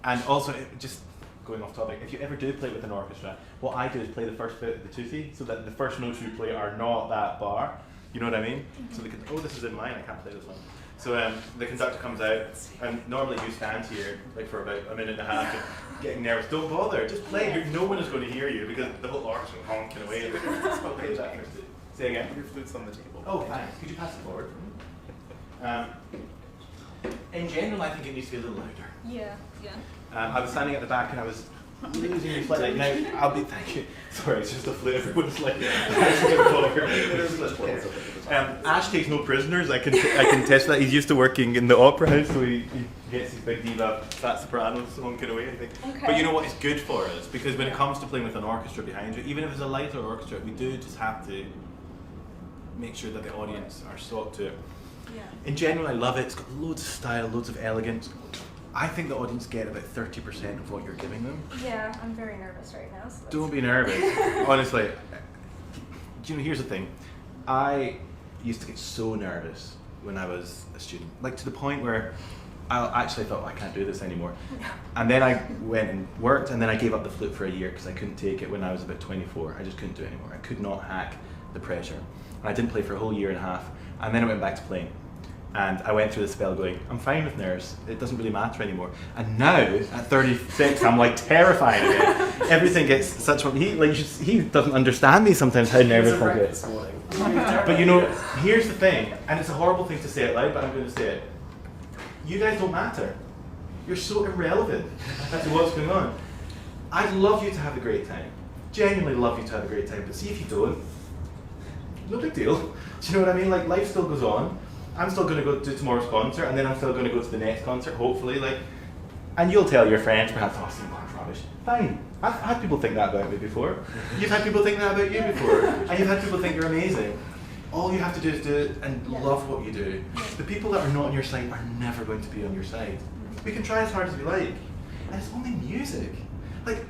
And also, just going off topic, if you ever do play with an orchestra, what I do is play the first bit of the toothy, so that the first notes you play are not that bar. You know what I mean? So this is in mine, I can't play this one. So the conductor comes out, and normally you stand here like for about a minute and a half, and getting nervous. Don't bother, just play. No one is going to hear you because the whole orchestra is honking away. Okay, that first bit. Say again. Your flute's on the table. Oh, thanks. Could you pass it forward for me? In general, I think it needs to be a little louder. Yeah. I was standing at the back and I was losing you slightly. Now, thank you. Sorry, it's just a flute. Everyone's like, Ash takes no prisoners. I can test that. He's used to working in the opera house, so he gets his big diva fat sopranos honking away, I think. Okay. But you know what? It's good for us because when it comes to playing with an orchestra behind you, even if it's a lighter orchestra, we do just have to make sure that the audience are sought to. Yeah. In general, I love it. It's got loads of style, loads of elegance. I think the audience get about 30% of what you're giving them. Yeah, I'm very nervous right now. So Don't be nervous. Honestly, you know, here's the thing. I used to get so nervous when I was a student, like to the point where I actually thought, I can't do this anymore. And then I went and worked, and then I gave up the flute for a year because I couldn't take it when I was about 24. I just couldn't do it anymore. I could not hack the pressure. And I didn't play for a whole year and a half, and then I went back to playing. And I went through the spell going, I'm fine with nerves, it doesn't really matter anymore. And now, at 36, I'm like terrified of it. Everything gets such, he doesn't understand me sometimes how nervous I get. But you know, here's the thing, and it's a horrible thing to say out loud, but I'm going to say it. You guys don't matter. You're so irrelevant to what's going on. I'd love you to have a great time. Genuinely love you to have a great time, but see if you don't, no big deal. Do you know what I mean? Like, life still goes on. I'm still going to go to tomorrow's concert, and then I'm still going to go to the next concert, hopefully. Like, and you'll tell your friends, perhaps, oh, see, that's rubbish. Fine. I've had people think that about me before. You've had people think that about you before. And you've had people think you're amazing. All you have to do is do it and love what you do. The people that are not on your side are never going to be on your side. We can try as hard as we like. And it's only music. Like,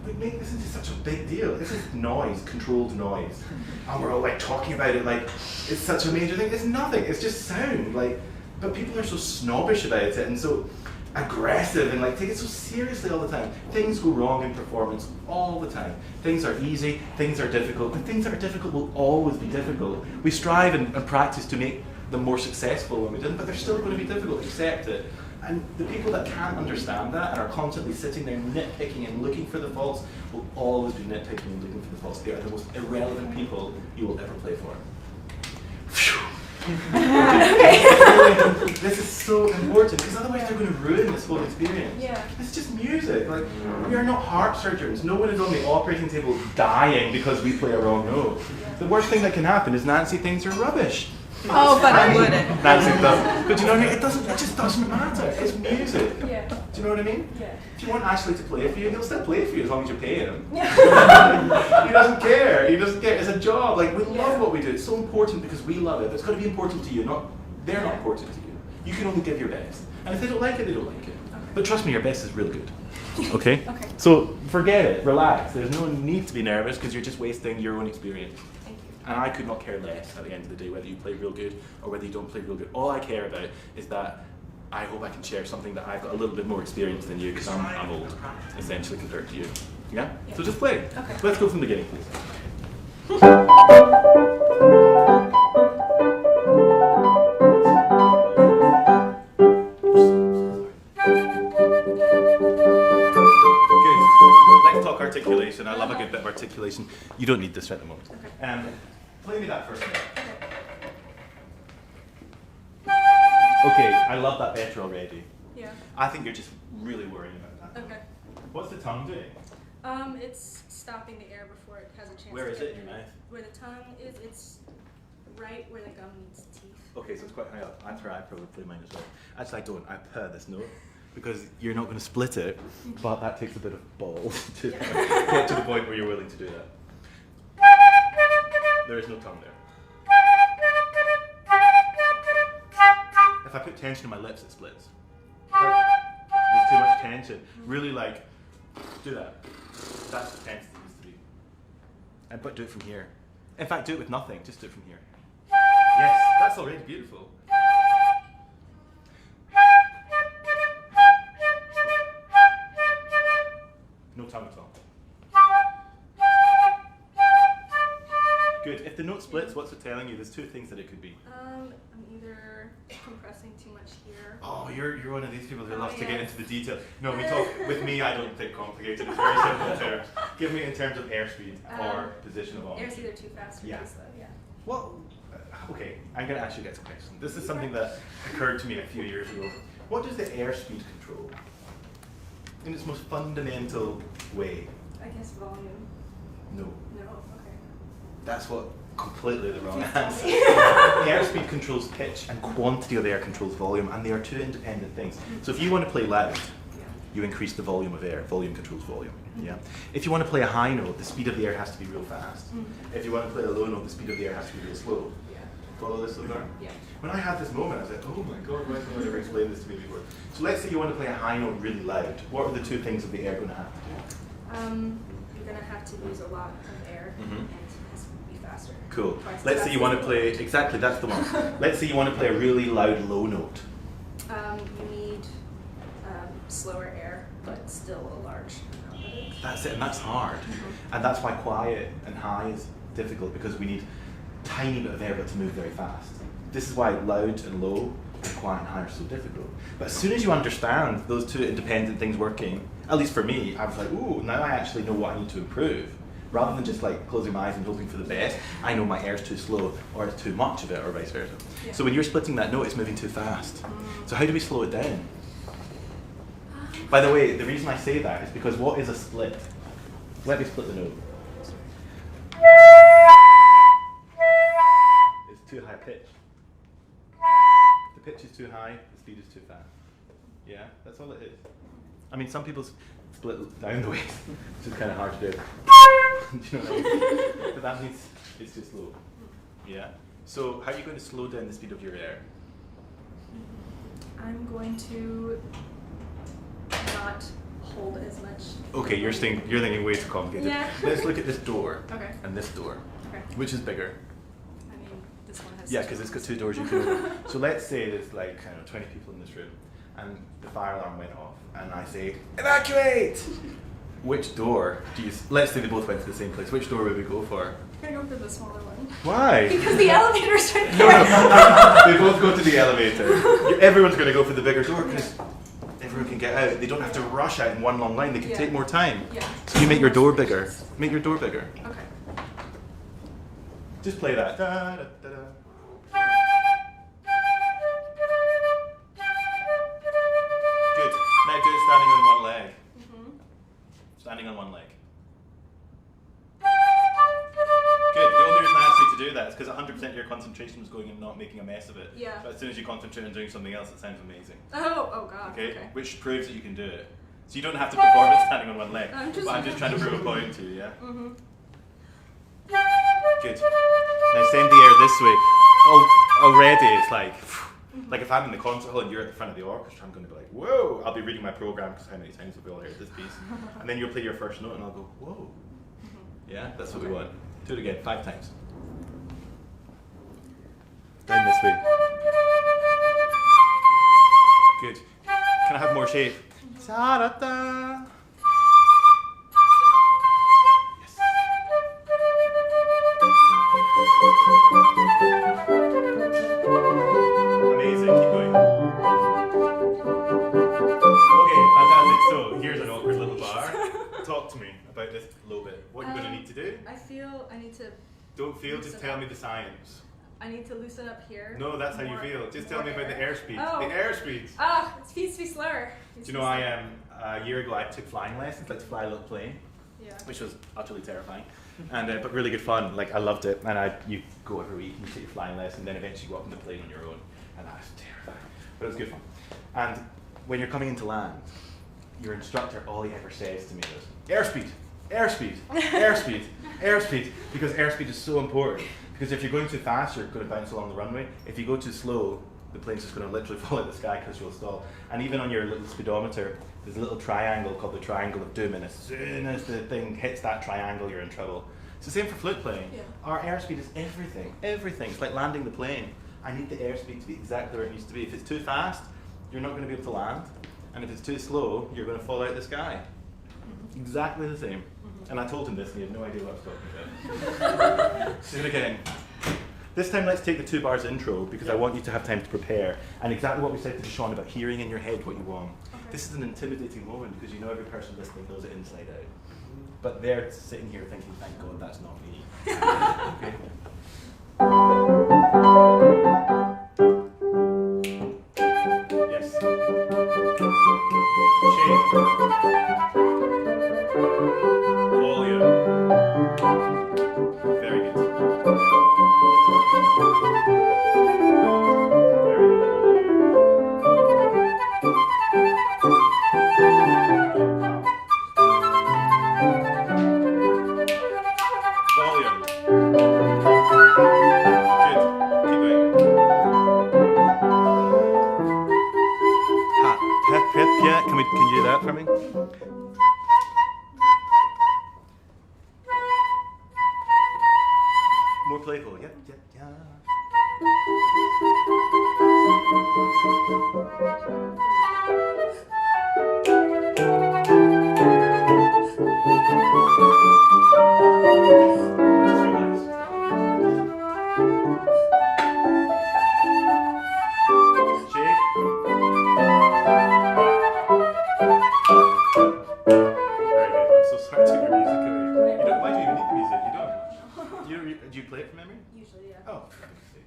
we make this into such a big deal. This is noise, controlled noise. And we're all like talking about it like it's such a major thing. It's nothing, it's just sound. Like, but people are so snobbish about it and so aggressive and like take it so seriously all the time. Things go wrong in performance all the time. Things are easy, things are difficult, and things that are difficult will always be difficult. We strive and practice to make them more successful when we didn't, but they're still going to be difficult, accept it. And the people that can't understand that and are constantly sitting there nitpicking and looking for the faults will always be nitpicking and looking for the faults. They are the most irrelevant people you will ever play for. This is so important because otherwise they're going to ruin this whole experience. Yeah. It's just music. Like, we are not heart surgeons. No one is on the operating table dying because we play a wrong note. The worst thing that can happen is Nancy thinks you're rubbish. Oh, but I wouldn't. Nancy does. But you know what I mean? It just doesn't matter. It's music. Yeah. Do you know what I mean? Yeah. If you want Ashley to play for you, he'll still play for you as long as you're paying him. He doesn't care. He doesn't care. It's a job. Like, we love what we do. It's so important because we love it. It's got to be important to you. They're not important to you. You can only give your best. And if they don't like it, they don't like it. But trust me, your best is real good. Okay? Okay. So forget it. Relax. There's no need to be nervous because you're just wasting your own experience. Thank you. And I could not care less at the end of the day whether you play real good or whether you don't play real good. All I care about is that I hope I can share something that I've got a little bit more experience than you, because I'm old, essentially, compared to you. Yeah? So just play. Okay. Let's go from the beginning, please. Articulation. I love a good bit of articulation. You don't need this at the moment. Okay. Play me that first note. Okay, I love that better already. Yeah. I think you're just really worrying about that. Okay. What's the tongue doing? It's stopping the air before it has a chance. Where to is get it in your mouth? Where the tongue is, it's right where the gum meets teeth. Okay, so it's quite high up. That's where I probably play mine as well. Actually, I don't. I purr this note because you're not going to split it, but that takes a bit of balls to get to the point where you're willing to do that. There is no tongue there. If I put tension in my lips, it splits. There's too much tension. Really, like, do that. That's the tense it needs to be. But do it from here. In fact, do it with nothing. Just do it from here. Yes, that's already beautiful. No tongue at all. Good. If the note splits, what's it telling you? There's two things that it could be. I'm either compressing too much here. Oh, you're one of these people who loves to get into the detail. No, we talk with me. I don't think complicated. It's very simple terms. Give me in terms of airspeed or position of arm. Air's either too fast or Yeah. too slow. Yeah. Well, okay. I'm going to ask you guys a question. This is something that occurred to me a few years ago. What does the airspeed control in its most fundamental way? I guess volume. No. No. Okay. That's what completely the wrong answer. Airspeed controls pitch and quantity of air controls volume, and they are two independent things. So if you want to play loud, you increase the volume of air. Volume controls volume. Yeah. If you want to play a high note, the speed of the air has to be real fast. If you want to play a low note, the speed of the air has to be real slow. Follow this so far? Yeah. When I had this moment, I was like, oh my god, why has no one ever explained this to me before? So let's say you want to play a high note really loud. What are the two things that the air going to have to do? You're gonna have to use a lot of air and it has to be faster. Cool. Twice Let's as say you fast. want to play, exactly, that's the one. Let's say you want to play a really loud low note. You need slower air, but still a large amount of it. That's it, and that's hard. And that's why quiet and high is difficult, because we need a tiny bit of air but to move very fast. This is why loud and low and quiet and high are so difficult. But as soon as you understand those two independent things working, at least for me, I was like, ooh, now I actually know what I need to improve. Rather than just like closing my eyes and hoping for the best, I know my air's too slow or it's too much of it or vice versa. Yeah. So when you're splitting that note, it's moving too fast. So how do we slow it down? By the way, the reason I say that is because what is a split? Let me split the note. It's too high pitch. The pitch is too high, the speed is too fast. Yeah, that's all it is. I mean, some people split down the waist, which is kind of hard to do. Do you know what I mean? But that means it's too slow. Yeah. So how are you going to slow down the speed of your air? I'm going to not hold as much. Okay, you're thinking way too complicated. Yeah. Let's look at this door Okay. and this door. Okay. Which is bigger? I mean, this one has. Yeah, because it's got two doors you can open. So let's say there's like, I don't know, 20 people in this room, and the fire alarm went off, and I say, evacuate! Which door do you, let's say they both went to the same place, which door would we go for? I'm gonna go for the smaller one. Why? Because the elevator's right No, there. they both go to the elevator. Everyone's going to go for the bigger door, because everyone can get out. They don't have to rush out in one long line, they can Yeah. take more time. Yeah. So you make your door bigger. Make your door bigger. Okay. Just play that. Da, da, da, da. Good. Now do it standing on one leg. Standing on one leg. Good. The only reason I asked you to do that is because 100% of your concentration was going in not making a mess of it. Yeah. But as soon as you concentrate on doing something else, it sounds amazing. Oh god. Okay? Which proves that you can do it. So you don't have to perform it standing on one leg. I'm just- But I'm just trying to prove a point to you, yeah? Mhm. Good. Now send the air this way. Already it's like if I'm in the concert hall and you're at the front of the orchestra, I'm going to be like, whoa! I'll be reading my program because how many times have we all heard this piece? And then you'll play your first note and I'll go, whoa. Yeah, that's what we want. Do it again, 5 times. Down this way. Good. Can I have more shape? Ta-da-da. Yes. Amazing. Keep going. Okay, fantastic. So here's an awkward little bar. Talk to me about this a little bit. What you're going to need to do? I feel I need to. Don't feel, just tell me the science. I need to loosen up here. No, that's how you feel. Just tell me about the airspeed. Oh. The airspeed. Ah, it needs to be slower. Do you know, a year ago I took flying lessons, like to fly a little plane, Yeah. which was utterly terrifying, and but really good fun. Like I loved it, and you go every week and you take your flying lesson, and then eventually go up on the plane on your own, and that was terrifying, but it was good fun. And when you're coming into land, your instructor, all he ever says to me is, airspeed, airspeed, airspeed, airspeed, because airspeed is so important. Because if you're going too fast, you're going to bounce along the runway. If you go too slow, the plane's just going to literally fall out of the sky because you'll stall. And even on your little speedometer, there's a little triangle called the triangle of doom, and as soon as the thing hits that triangle, you're in trouble. It's the same for flute playing. Yeah. Our airspeed is everything, everything. It's like landing the plane. I need the airspeed to be exactly where it needs to be. If it's too fast, you're not going to be able to land. And if it's too slow, you're going to fall out of the sky. Exactly the same. And I told him this, and he had no idea what I was talking about. So again. This time let's take the 2 bars intro, because I want you to have time to prepare. And exactly what we said to DeShaun about hearing in your head what you want. Okay. This is an intimidating moment, because you know every person listening knows it inside out. But they're sitting here thinking, thank God that's not me. Okay. Yes. Shape. Volume. Very good. Volume. Good. Keep going. Ha. Pep, pep, yeah. Can you do that for me? More playful. Yep, yep, yeah. Just relax. Shake. Very good. I'm so sorry to take your music away. You don't, why do you even need the music? You don't. Do you play it from memory? Usually, yeah. Oh, for goodness sake.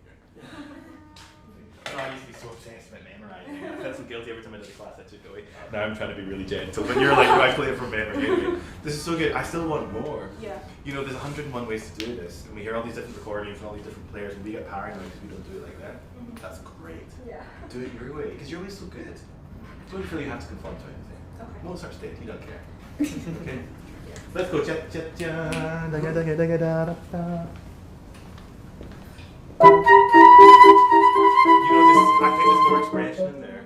Oh, I used to be so obsessed about memorizing. I felt so guilty every time I did a class I took away. Now I'm trying to be really gentle. But you're like, I play it from memory anyway. This is so good. I still want more. Yeah. You know, there's 101 ways to do this. And we hear all these different recordings from all these different players, and we get paranoid because we don't do it like that. That's great. Yeah. Do it your way, because your way's so good. Don't feel you have to conform to anything. Okay. Mozart's dead, he don't care. Okay? Let's go. Cha cha cha. Da ga da ga da ga da da da. You know this. I think there's more expression in there.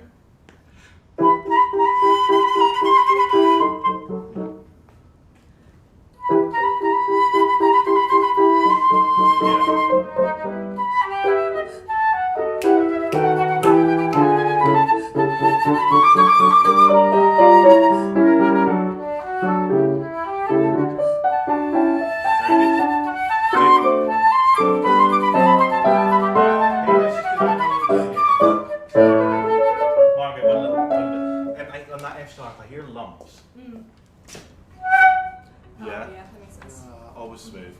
Margaret, one bit. On that F sharp, I hear lumps. Oh, Yeah. yeah, that makes sense. Always smooth.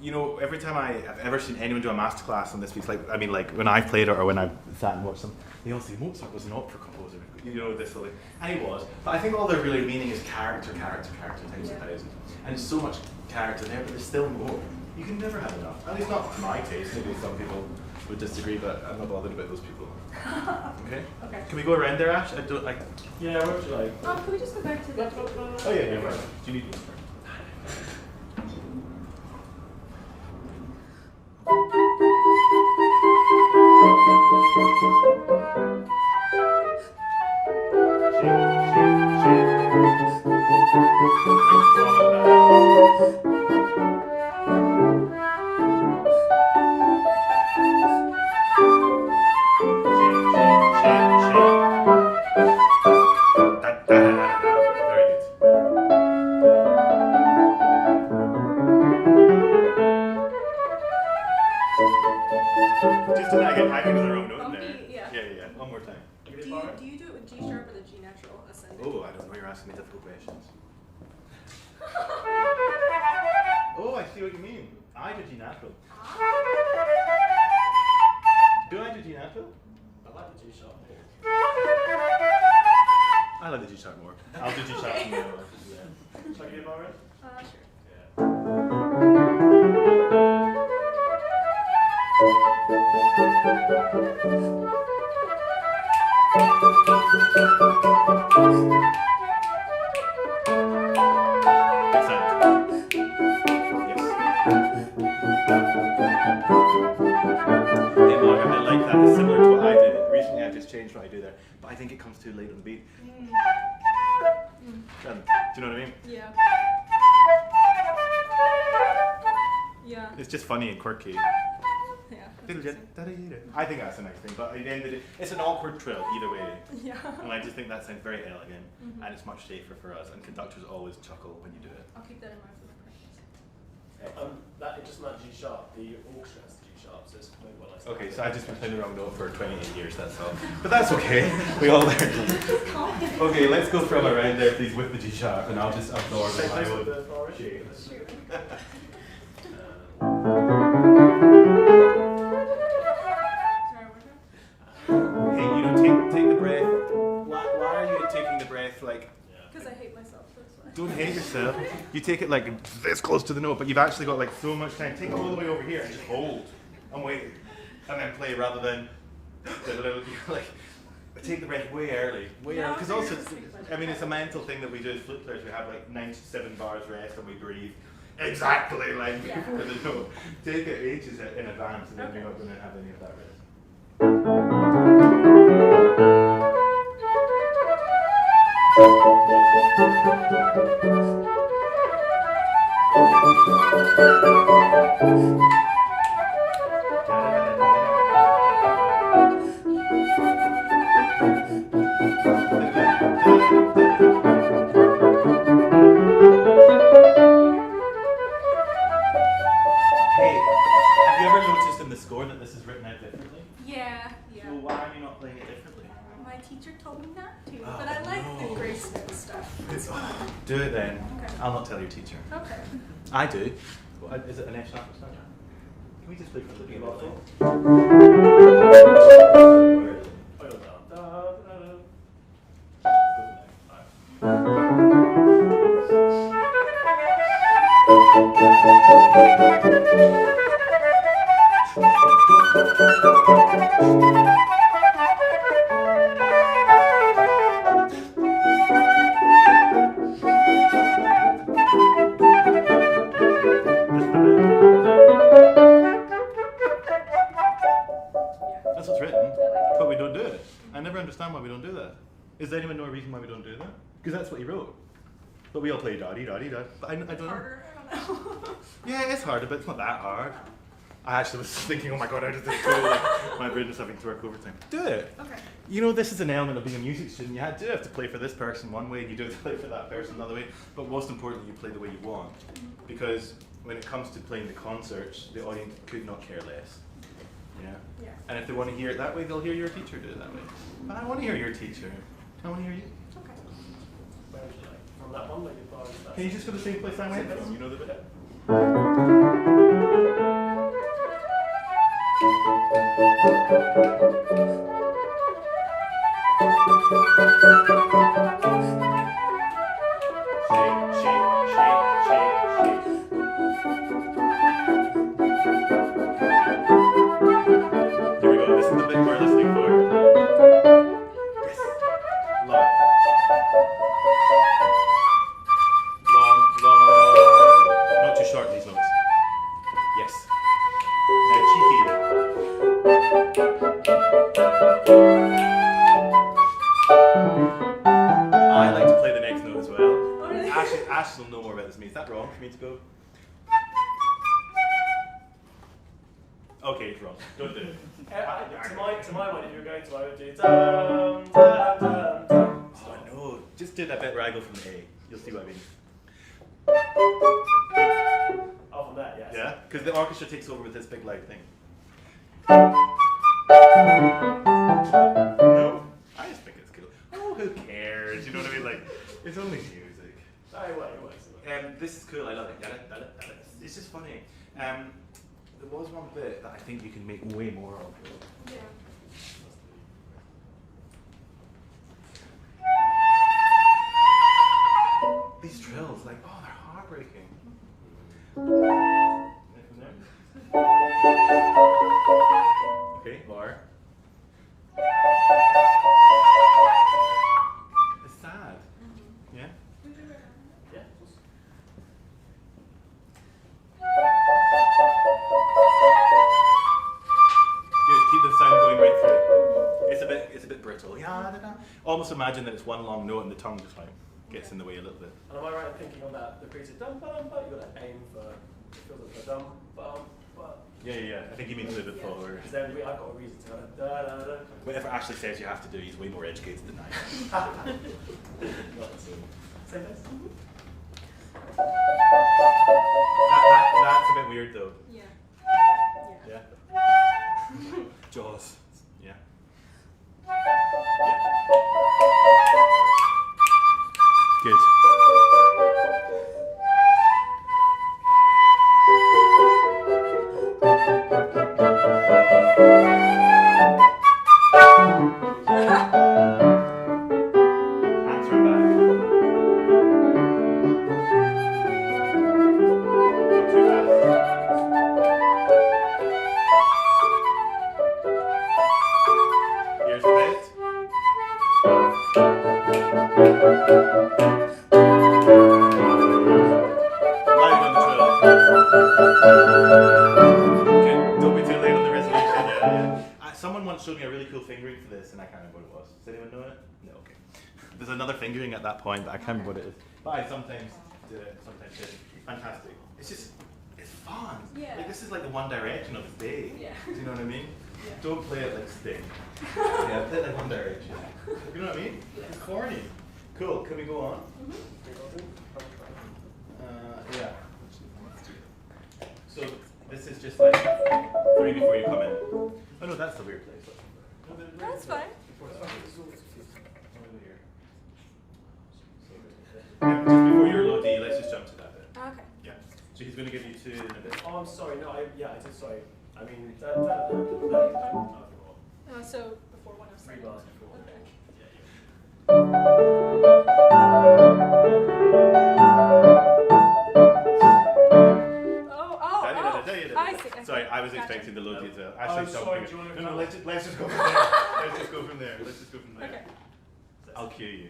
You know, every time I've ever seen anyone do a masterclass on this piece, like when I've played it or when I've sat and watched them, they all say Mozart was an opera composer. You know this sort of, and he was. But I think all they're really meaning is character times 1,000, and there's so much character there, but there's still more. You can never have enough. At least not to my taste. Maybe some people would disagree, but I'm not bothered about those people. Okay. Okay. Can we go around there, Ash? I don't like. Yeah, where would you like? Can we just go back to the... Oh yeah, yeah. Right. Do you need one? Oh, I don't know. You're asking me difficult questions. Oh, I see what you mean. I do G natural. Do I do G natural? I like the G sharp. I like the G sharp more. I'll do G sharp from now on. Shall I give you a bar? Sure. Hey Margaret, I like that. It's similar to what I do. Recently I just changed what I do there, but I think it comes too late on the beat. Do you know what I mean? Yeah. Yeah. It's just funny and quirky. Yeah. I think that's a nice thing, but at the end of the day, it's an awkward trill either way. Yeah. And I just think that sounds very elegant, and it's much safer for us, and conductors always chuckle when you do it. I'll keep that in mind for the practice. That it just not G sharp. The orchestra has the G sharp, so it's maybe what I said. Okay, so I've just been playing the wrong note for 28 years, that's all. But that's okay, we all learn. Okay, let's go from around there, please, with the G sharp, and I'll just absorb Same my place with own the bar. shape. Shoot. Sorry, what now? Hey, you know, take the breath. Why are you taking the breath like? Because I hate myself, that's why. Don't hate yourself. You take it like this close to the note, but you've actually got like so much time. Take it all the way over here and just hold and wait, and then play rather than like take the breath way early, because also, I mean, it's a mental thing that we do as flute players. We have like 97 bars rest and we breathe exactly like before the note. Take it ages in advance, and then you're not going to have any of that rest. Hey, have you ever noticed in the score that this is written out differently? Yeah, yeah. Well, why are you not playing it differently? My teacher told me not to, Oh, but I like no. the grace note stuff. It's fun. Do it then. Okay. I'll not tell your teacher. Okay. I do. Well, is it an F sharp or something? Can we just play from the beginning? Where is it? Oh, da, da, da, da. That's what's written, but we don't do it. I never understand why we don't do that. Is there anyone know a reason why we don't do that? Because that's what he wrote. But we all play da-dee-da-dee-da. But I don't know. Harder? I don't know. Yeah, it's harder, but it's not that hard. I actually was thinking, oh my god, how does this go? Like, my brain is having to work overtime. Do it. Okay. You know, this is an element of being a music student. You do have to play for this person one way, and you do have to play for that person another way. But most importantly, you play the way you want. Because when it comes to playing the concerts, the audience could not care less. Yeah. Yeah. And if they want to hear it that way, they'll hear your teacher do it that way. But I want to hear your teacher. I want to hear you. Okay. Where would you like? From that one, like the bar is that. Can you just go to the same place I went? You know the bit? Here we go. This is the bit we're listening for. Yes. Long. Not too short, these notes. Yes. Now cheeky. I like to play the next note as well. Oh, really? Ash will know more about this than me. Is that wrong for me to go? Okay, it's wrong. Don't do it. To my mind, if you were going to, I would do dum, dum, dum, dum. Oh no, just do that bit where I go from the A. You'll see what I mean. Other than that, yes. Yeah? Because the orchestra takes over with this big loud thing. No? I just think it's cool. Oh, who cares? You know what I mean? Like, it's only music. It works. This is cool. I love it. It's just funny. There was one bit that I think you can make way more of. Yeah. These trills, like, oh, they're heartbreaking. Okay, more. It's sad. Yeah? Yeah. Good, keep the sound going right through. It's a bit brittle. Yeah, almost imagine that it's one long note and the tongue just like gets in the way a little bit. And am I right in thinking on that, the previous dum bum bum, you got to aim for, it feels like a dum bum bum. Yeah. I think he means a little bit forward. Because then I've got a reason to kind of da da da. Whatever Ashley says you have to do, he's way more educated than I am. Not the same. Same place? That's a bit weird though. Yeah. Yeah? Jaws. Yeah. Good. Answer back. Not too fast. Here's the bit. Live on the trill. Okay, don't be too late on the resolution. Yeah. Someone once showed me a really cool fingering for this, and I can't remember what it was. Does anyone know it? No, okay. There's another fingering at that point, but I can't remember what it is. But I sometimes do it, sometimes didn't. Fantastic. It's just, it's fun. Yeah. Like, this is like the One Direction of its day. Yeah. Do you know what I mean? Yeah. Don't play it like Sting. Yeah, play it like One Direction. You know what I mean? It's corny. Cool, can we go on? Yeah. So this is just like 3 before you come in. Oh no, that's the weird place. That's fine. Just before your low D, let's just jump to that bit. Okay. Yeah. So he's going to give you 2 in a bit. Oh, I'm sorry. No, I did. Sorry. I mean, So before 107. 3 bars before. Okay. I see. Sorry, I was Gotcha. expecting the low D as well. Oh, Actually, sorry, do you want to no, go? let's just go from there. Let's just go from there. Let's just go from there. Okay. I'll cue you.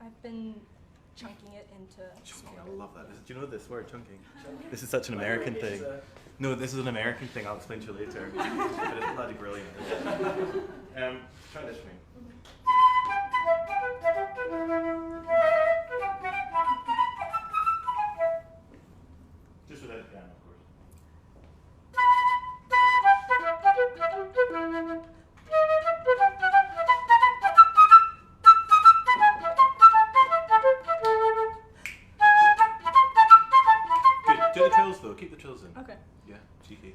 I've been chunking it into Chunking, I love that. Do you know this word, chunking? This is such an American thing. No, this is an American thing. I'll explain to you later. But it's bloody brilliant. Try this for me. Just without the piano, of course. Do the trills though, keep the trills in. Okay. Yeah, cheeky.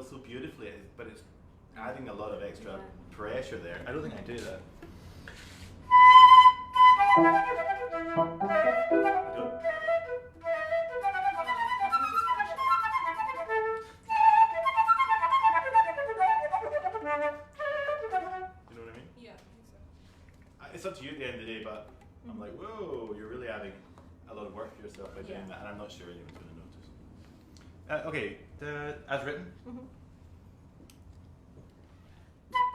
swells so beautifully, but it's adding a lot of extra pressure there. I don't think I do that. You know what I mean? Yeah, I think so. It's up to you at the end of the day, but I'm like, whoa, you're really adding a lot of work to yourself by doing that, and I'm not sure anyone's going to notice. Okay, as written.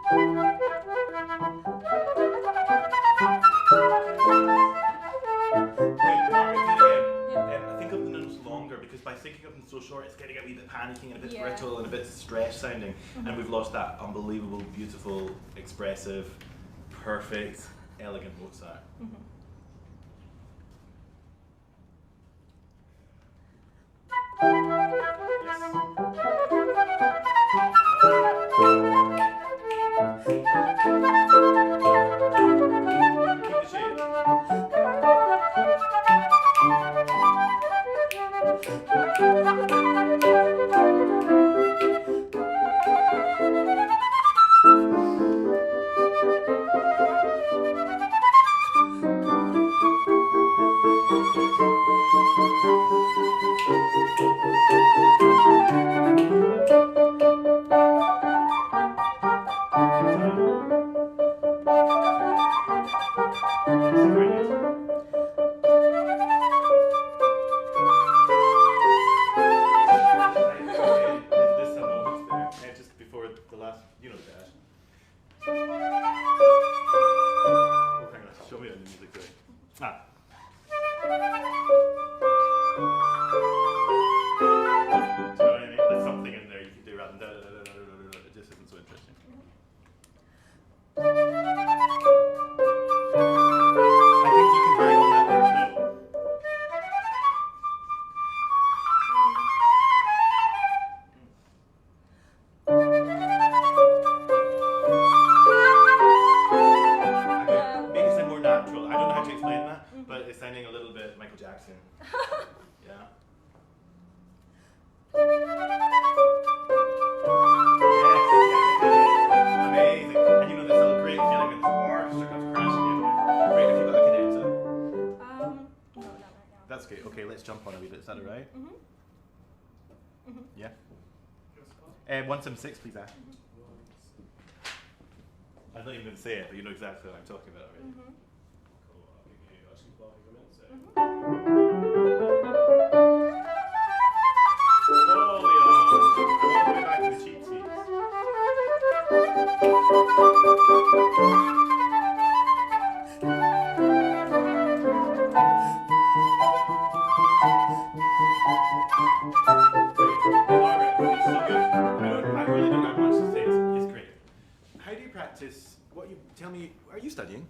I think of the notes longer because by thinking of them so short, it's getting a wee bit panicking and a bit brittle and a bit stretched sounding, and we've lost that unbelievable, beautiful, expressive, perfect, elegant Mozart. Yeah. 176, please, Ash. I'm not even going to say it, but you know exactly what I'm talking about already. Cool. I'll give you a cheap bar in a minute. Oh, yeah. I'm all the way back to the cheap seats. Tell me, are you studying?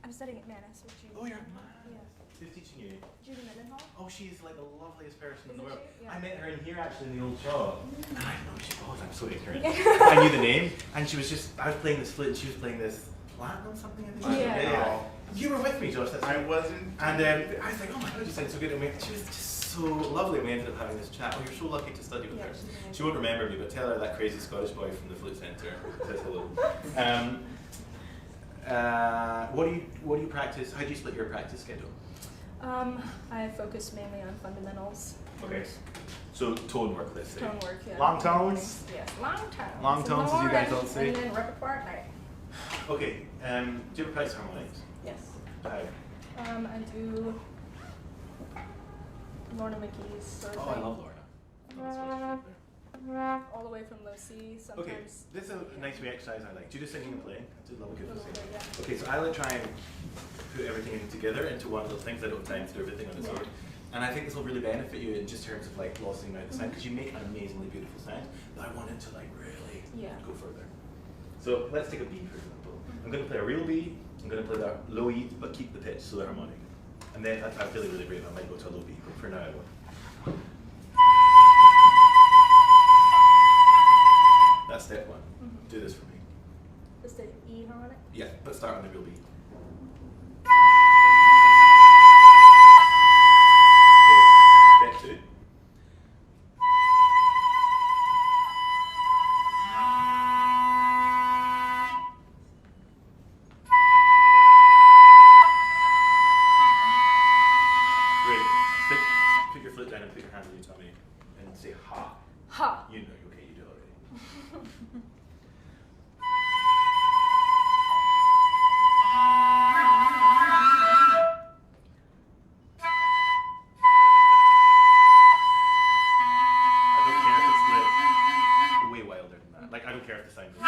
I'm studying at Manus with Judy. Oh, you're at Manus. Yeah. Who's teaching you? Judy Mendenhall. Oh, she's like the loveliest person in the Isn't world. she? Yeah. I met her in here actually in the old shop. And I know she was, I'm so ignorant. I knew the name, and she was just, I was playing this flute, and she was playing this platinum something, I think. Yeah. You were with me, Josh. That's I wasn't. And I was like, oh my god, you sound so good. And she was just so lovely. We ended up having this chat. Oh, you're so lucky to study with her. She won't remember me, but tell her that crazy Scottish boy from the Flute Centre says hello. What do you practice? How do you split your practice schedule? I focus mainly on fundamentals. Okay. So tone work, let's say. Tone work, yeah. Long tones? Yes, long tones. Long tones, as you guys all And say. then repertoire at night. Okay. Do you ever practice harmonics? Yes. How? I do Lorna McKee's sort of Oh, I thing. love Lorna. All the way from low C, sometimes. Okay, this is a nice wee exercise I like. Do you do singing and playing? I do love a good Little singing. bit, yeah. Okay, so I like try and put everything in together into one of those things. I don't have time to do everything on its own. And I think this will really benefit you in just terms of like glossing out the sound, because you make an amazingly beautiful sound, but I want it to like really go further. So let's take a B for example. I'm going to play a real B, I'm going to play that low E, but keep the pitch so they're harmonic. And then I'm feeling really brave, I might go to a low B, but for now I won't. That's step one. Do this for me. Is the E harmonic? Yeah, but start on the real B. Okay, step two. Like, I don't care if the sound goes.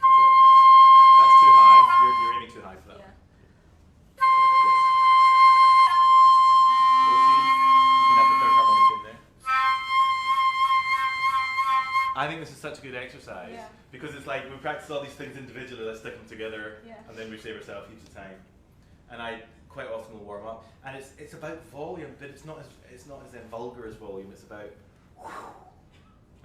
That's too high. You're aiming too high for that. Yeah. Yes. So see, you can have the third harmonic in there. I think this is such a good exercise Yeah. because it's like we practice all these things individually, let's stick them together, Yeah. and then we save ourselves each time. And I quite often will warm up, and it's about volume, but it's not as vulgar as volume. It's about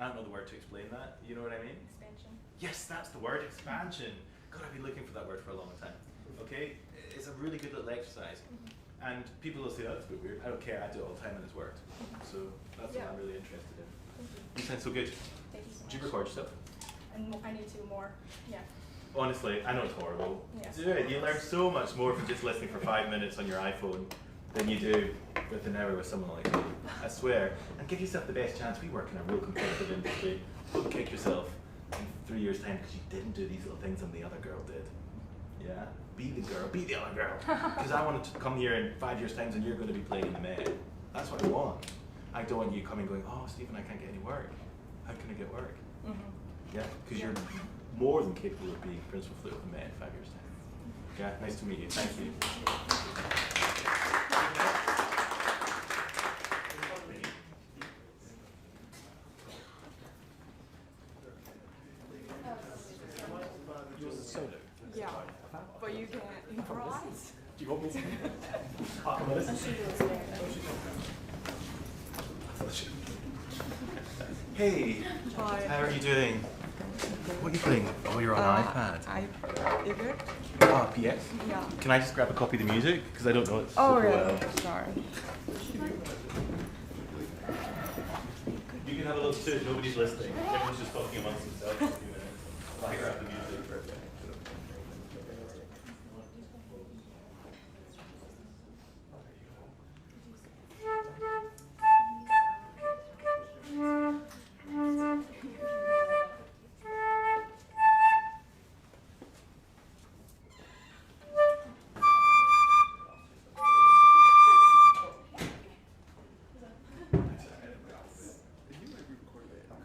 I don't know the word to explain that. You know what I mean? Expansion. Yes, that's the word, expansion. God, I've been looking for that word for a long time. Okay, it's a really good little exercise, and people will say, "Oh, that's a bit weird." I don't care. I do it all the time, and it's worked. So that's what I'm really interested in. You sound so good. Thank you so much. Do you record yourself? And I need to more. Yeah. Honestly, I know it's horrible. Yeah. Do it. You learn so much more from just listening for 5 minutes on your iPhone than you do with an hour with someone like me. I swear. And give yourself the best chance. We work in a real competitive industry. Don't kick yourself in 3 years' time because you didn't do these little things and the other girl did. Yeah? Be the girl. Be the other girl. Because I want to come here in 5 years' time and you're going to be playing in the Met. That's what I want. I don't want you coming going, "Oh, Stephen, I can't get any work. How can I get work?" Yeah, because you're more than capable of being principal flute of the Met in 5 years' time. Yeah, nice to meet you. Thank you. Yeah, but you can improvise. Do you want me to? Hey, Hi. how are you doing? What are you playing? Oh, you're on an iPad. Ibert? Ah, PS. Yeah. Can I just grab a copy of the music? Because I don't know it Oh, super really? well. Sorry. You can have a look too. Nobody's listening. Everyone's just talking amongst themselves for a few minutes. I'll grab the music for a bit.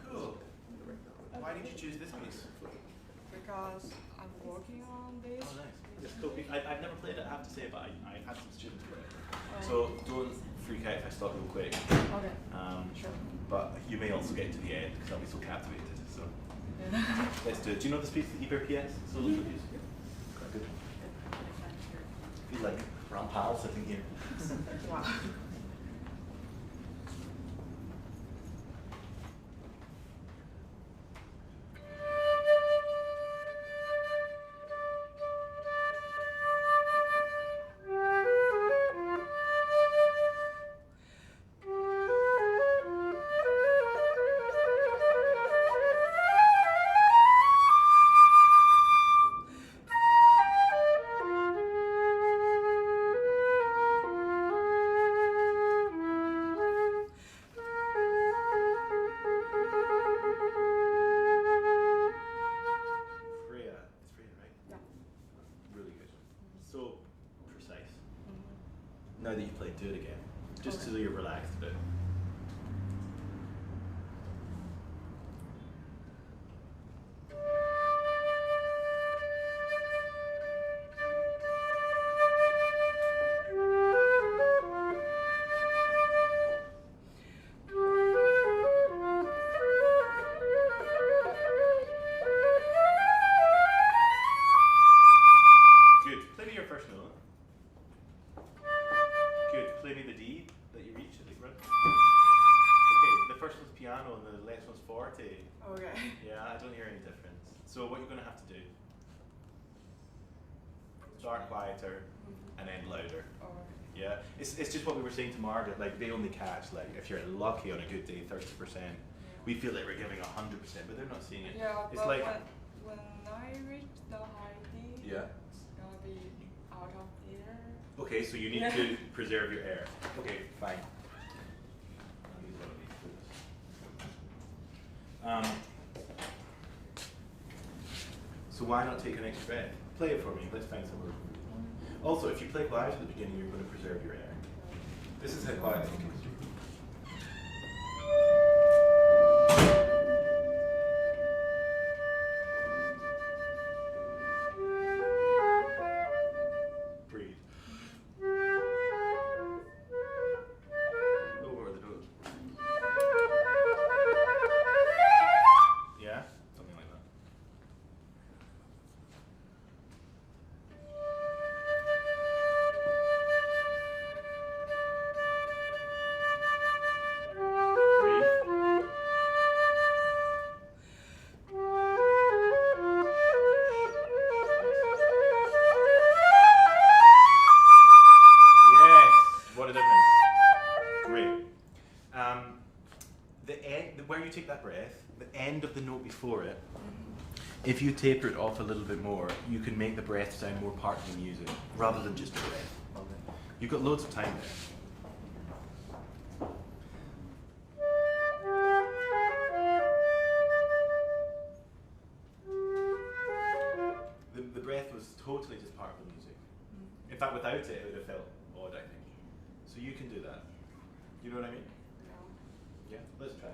Cool. Why did you choose this piece? Because I'm working on this. Oh, nice. It's cool. I've never played it, I have to say, but I had some students play it. So don't freak out if I stop real quick. Okay. Sure. But you may also get to the end because I'll be so captivated. So let's do it. Do you know this piece, the Ibert PS? Solo piece? Quite good. I feel like Rampal sitting here. Wow. Freya. It's Freya, right? Yeah. Really good. So precise. Now that you've played, do it again. Just so you're relaxed a bit. Good. Play me your first note. Good. Play me the D that you reach at the front. Okay, the first one's piano and the next one's forte. Okay. Yeah, I don't hear any difference. So what you're going to have to do, start quieter and end louder. Alright. Yeah, it's just what we were saying to Margaret, like they only catch, like if you're lucky on a good day, 30%. We feel like we're giving 100%, but they're not seeing it. Yeah, It's but like, when I reach the high D, yeah. it's gonna be out of air. Okay, so you need to preserve your air. Okay, fine. So why not take an extra breath? Play it for me. Let's find some. Also, if you play quiet at the beginning, you're going to preserve your air. This is how quiet you can do. Breathe. Over the nose. Yeah? Something like that. Where you take that breath, the end of the note before it, if you taper it off a little bit more, you can make the breath sound more part of the music, rather than just a breath. You've got loads of time there. The breath was totally just part of the music. In fact, without it, it would have felt odd, I think. So you can do that. You know what I mean? Yeah, let's try.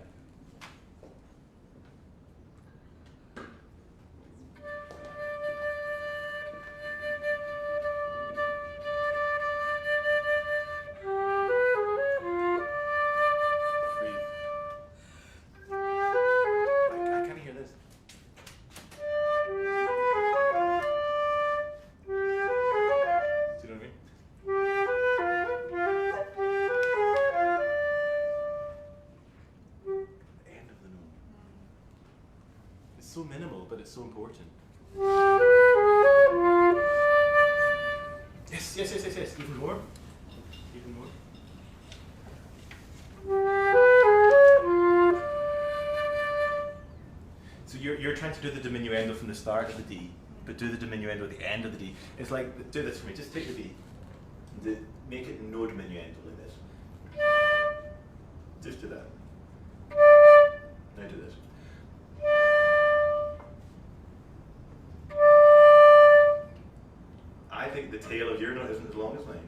So minimal, but it's so important. Yes, yes, yes, yes, yes. Even more. Even more. So you're trying to do the diminuendo from the start of the D, but do the diminuendo at the end of the D. It's like, do this for me. Just take the D. Make it no diminuendo like this. Just do that. Now do this. I think the tail of your note isn't as long as mine.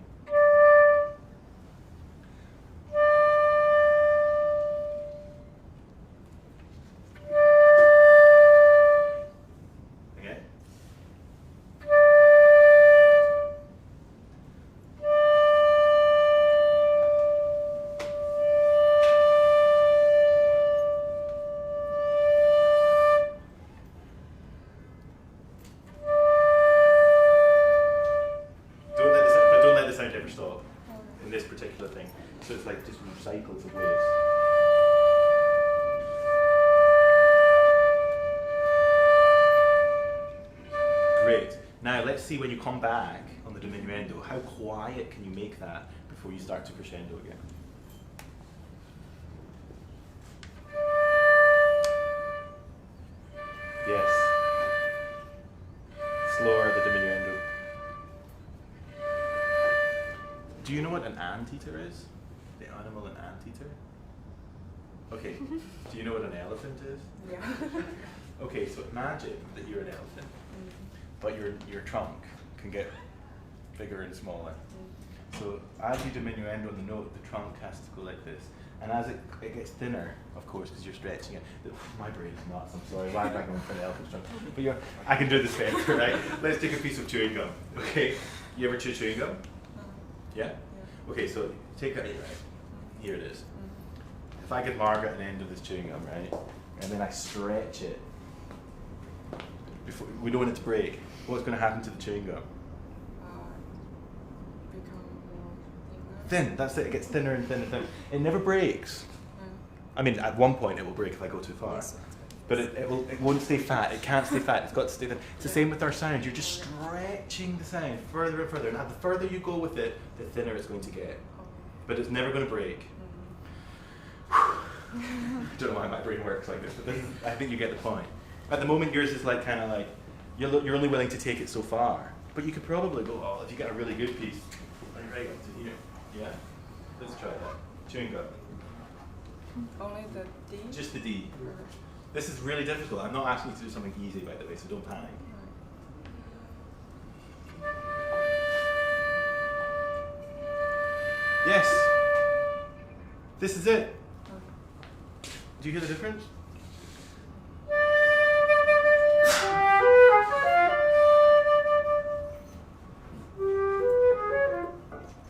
Okay? Stop in this particular thing. So it's like just cycles of waves. Great. Now let's see when you come back on the diminuendo, how quiet can you make that before you start to crescendo again? Yes. Slower the diminuendo. Do you know what an anteater is? The animal an anteater? Okay. Do you know what an elephant is? Yeah. Okay, so imagine that you're an elephant, but your trunk can get bigger and smaller. So as you diminuendo on the note, the trunk has to go like this. And as it gets thinner, of course, because you're stretching it. My brain is nuts, I'm sorry. Why am I going for an elephant's trunk? But I can do this better, right? Let's take a piece of chewing gum, okay? You ever chew chewing gum? Yeah? Okay, so take that, right? Here it is. If I give Margaret an end of this chewing gum, right? And then I stretch it, we don't want it to break. What's going to happen to the chewing gum? Become more Thin, that's it. It gets thinner and thinner and thinner. It never breaks. I mean, at one point it will break if I go too far. But it won't stay fat. It can't stay fat. It's got to stay thin. It's the same with our sound. You're just stretching the sound further and further. Now, the further you go with it, the thinner it's going to get. But it's never going to break. I don't know why my brain works like this, but I think you get the point. At the moment, yours is like kind of like you're only willing to take it so far, but you could probably go. Oh, if you get a really good piece, right up to here. Yeah, let's try that. Chewing gum. Only the D? Just the D. This is really difficult. I'm not asking you to do something easy, by the way, so don't panic. Yes. This is it. Do you hear the difference?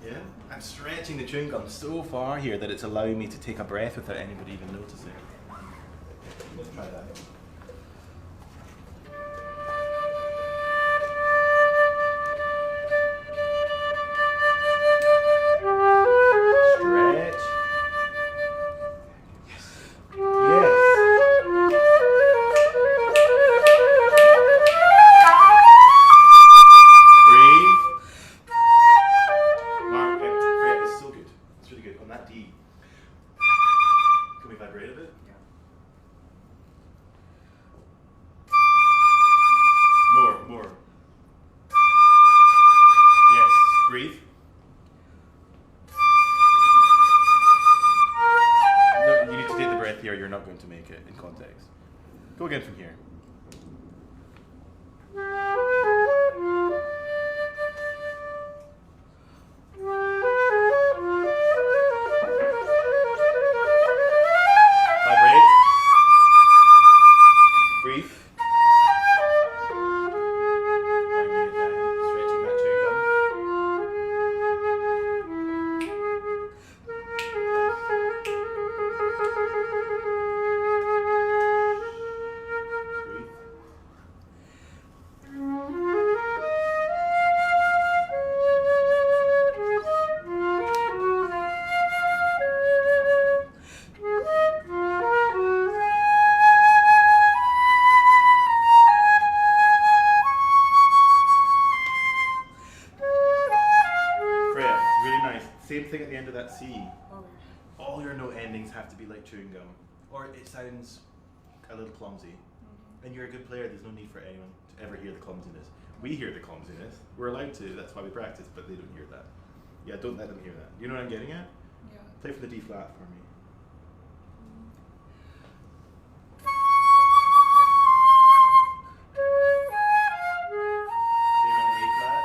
Yeah? I'm stretching the chewing gum so far here that it's allowing me to take a breath without anybody even noticing. Let's try that. Stretch. Yes. Breathe. Mark, Freya, it's so good. It's really good. On that D. Can we vibrate a bit? More. Yes. Breathe. No, you need to take the breath here. You're not going to make it in context. Go again from here. Vibrate. Breathe. Winding it down, stretching that chewing gum. Breathe. Freya, really nice. Same thing at the end of that C. Okay. All your note endings have to be like chewing gum, or it sounds a little clumsy. And you're a good player, there's no need for anyone to ever hear the clumsiness. We hear the clumsiness, we're allowed to, that's why we practice, but they don't hear that. Yeah, don't let them hear that. You know what I'm getting at? Yeah. Play for the D flat for me. Same on the A flat.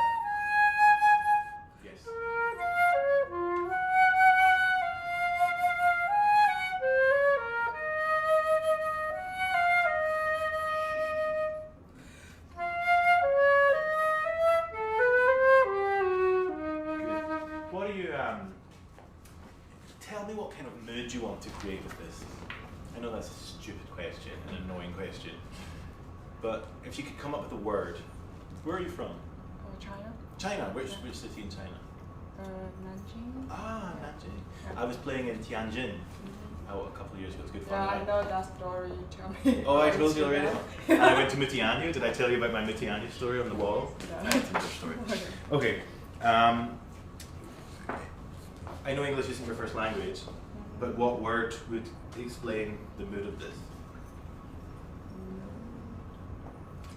Yes. Good. What do you tell me what kind of mood you want to create with this? I know that's a stupid question, an annoying question, but if you could come up with a word, where are you from? China. China. Which city in China? Nanjing. Ah, Nanjing. I was playing in Tianjin a couple of years ago. It was good Yeah, fun. I know that story. You tell me. Oh, I told you already. Yeah. And I went to Mutianyu. Did I tell you about my Mutianyu story on the wall? Yeah. That's another story. Okay. I know English isn't your first language, but what word would explain the mood of this?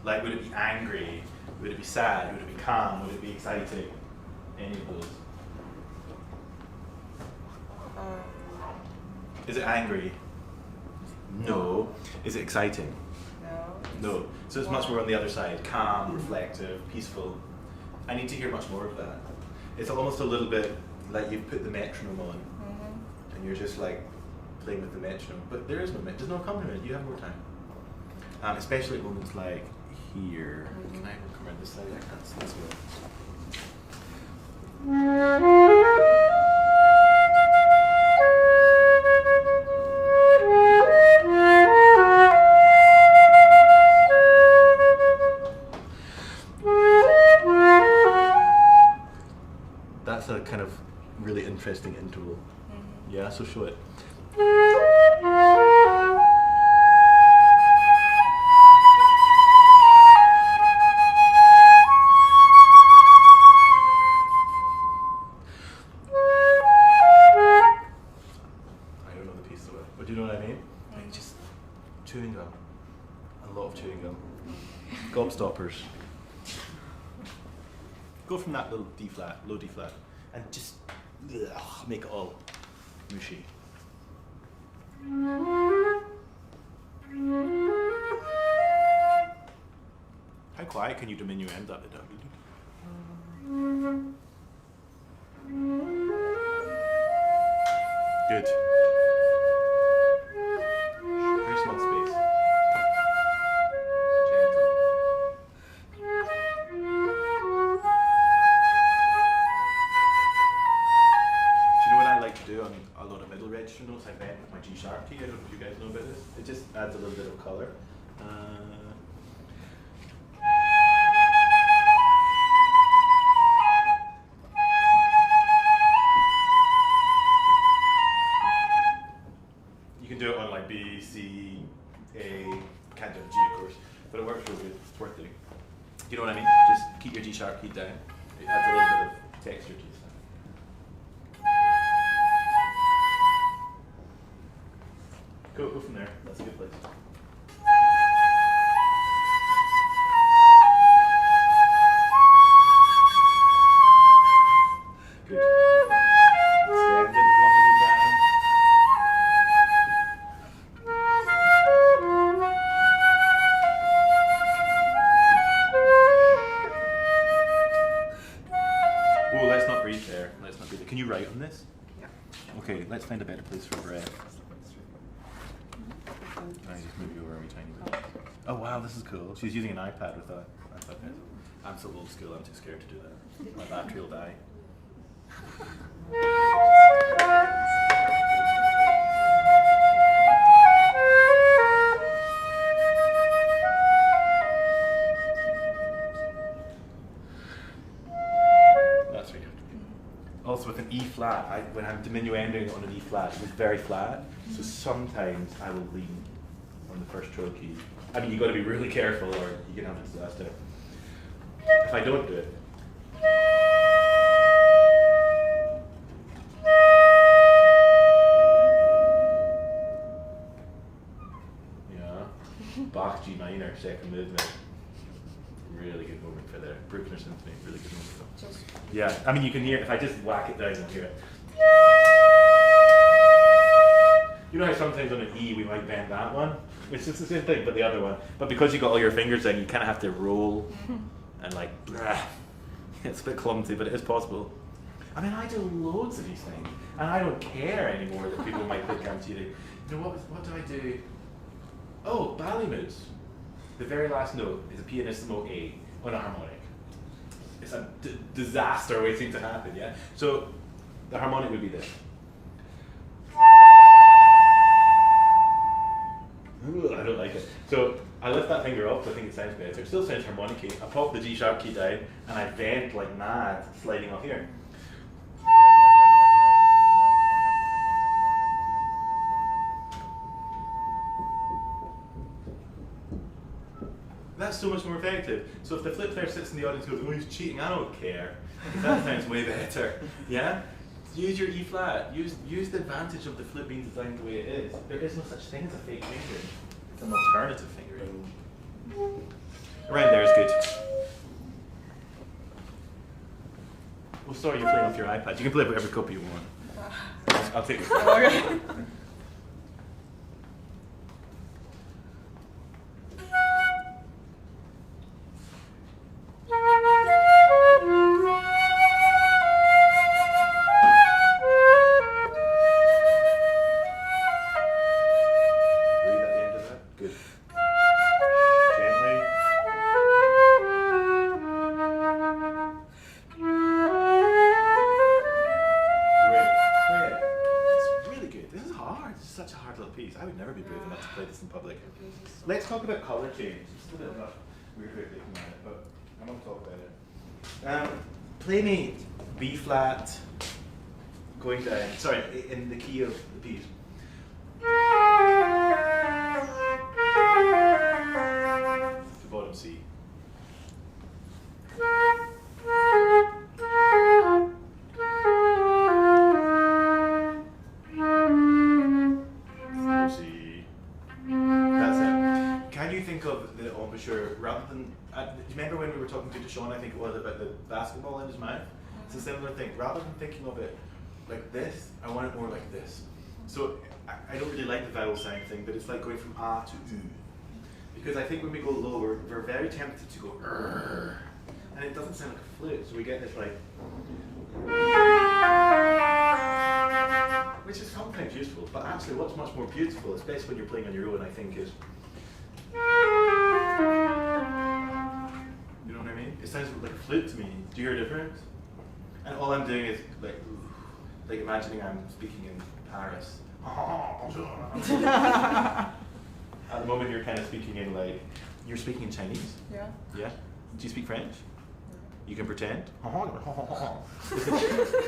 Like, would it be angry? Would it be sad? Would it be calm? Would it be exciting? Any of those? Is it angry? No. Is it exciting? No. No. So it's much more on the other side. Calm, reflective, peaceful. I need to hear much more of that. It's almost a little bit like you've put the metronome on and you're just like playing with the metronome. But there is no there's no accompaniment. You have more time. Especially at moments like here. Can I come around this side? I can't see this That's a kind of really interesting interval. Yeah, so show it. I don't know the piece so well, but do you know what I mean? Like just chewing gum. A lot of chewing gum. Gobstoppers. Go from that little D flat, low D flat, and just make it all mushy. How quiet can you diminuend that? Good. Very small space. Gentle. Do you know what I like to do on a lot of middle register notes? I bend with my G sharp key. I don't know if you guys know about this. It just adds a little bit of color. You can do it on like B, C, A, can't do it on G of course, but it works really good. It's worth doing. You know what I mean? Just keep your G sharp key down. It adds a little bit of texture to the sound. Go from there. That's a good place. Good. Extend it as long as you can. Oh, let's not breathe there. Let's not breathe. Can you write on this? Yeah. Okay, let's find a better place for breath. Can I just move you over a wee tiny bit? Oh wow, this is cool. She's using an iPad with a iPad pencil. I'm so old school, I'm too scared to do that. My battery will die. That's where you have to be. Also with an E flat, when I'm diminuendoing on an E flat, it's very flat. So sometimes I will lean on the first trill key. I mean, you got to be really careful, or you can have a disaster. If I don't do it, yeah, Bach G minor, second movement. Really good moment for there. Bruckner Symphony, really good moment. Just Yeah, I mean, you can hear it. If I just whack it down, you'll hear it. You know how sometimes on an E we might bend that one? It's just the same thing, but the other one. But because you got all your fingers in, you kind of have to roll and like, it's a bit clumsy, but it is possible. I mean, I do loads of these things, and I don't care anymore that people might think I'm cheating. You know, what do I do? Oh, ballet moves. The very last note is a pianissimo A on a harmonic. It's a disaster waiting to happen, yeah? So the harmonic would be this. Ooh, I don't like it. So I lift that finger up, so I think it sounds better. It still sounds harmonic-y. I pop the G sharp key down, and I vent like mad, sliding off here. That's so much more effective. So if the flute player sits in the audience and goes, oh, he's cheating, I don't care. That sounds way better. Yeah? Use your E flat. Use the advantage of the flute being designed the way it is. There is no such thing as a fake fingering. It's an alternative fingering. Around there is good. Oh, sorry, you're playing off your iPad. You can play whatever copy you want. I'll take it. okay. Let's talk about colour change. It's still a bit of a weird way of looking at it, but I'm going to talk about it. Playmate, B flat, going down, sorry, in the key of the piece. To bottom C. Rather than, do you remember when we were talking to DeShaun, I think it was, about the basketball in his mouth? It's a similar thing. Rather than thinking of it like this, I want it more like this. So I don't really like the vowel sound thing, but it's like going from A to U. Because I think when we go lower, we're very tempted to go Rrr, and it doesn't sound like a flute, so we get this like which is sometimes useful, but actually what's much more beautiful, especially when you're playing on your own, I think is, you know what I mean? It sounds like a flute to me. Do you hear a difference? And all I'm doing is like imagining I'm speaking in Paris. At the moment you're kind of speaking in like, you're speaking in Chinese? Yeah. Yeah? Do you speak French? You can pretend.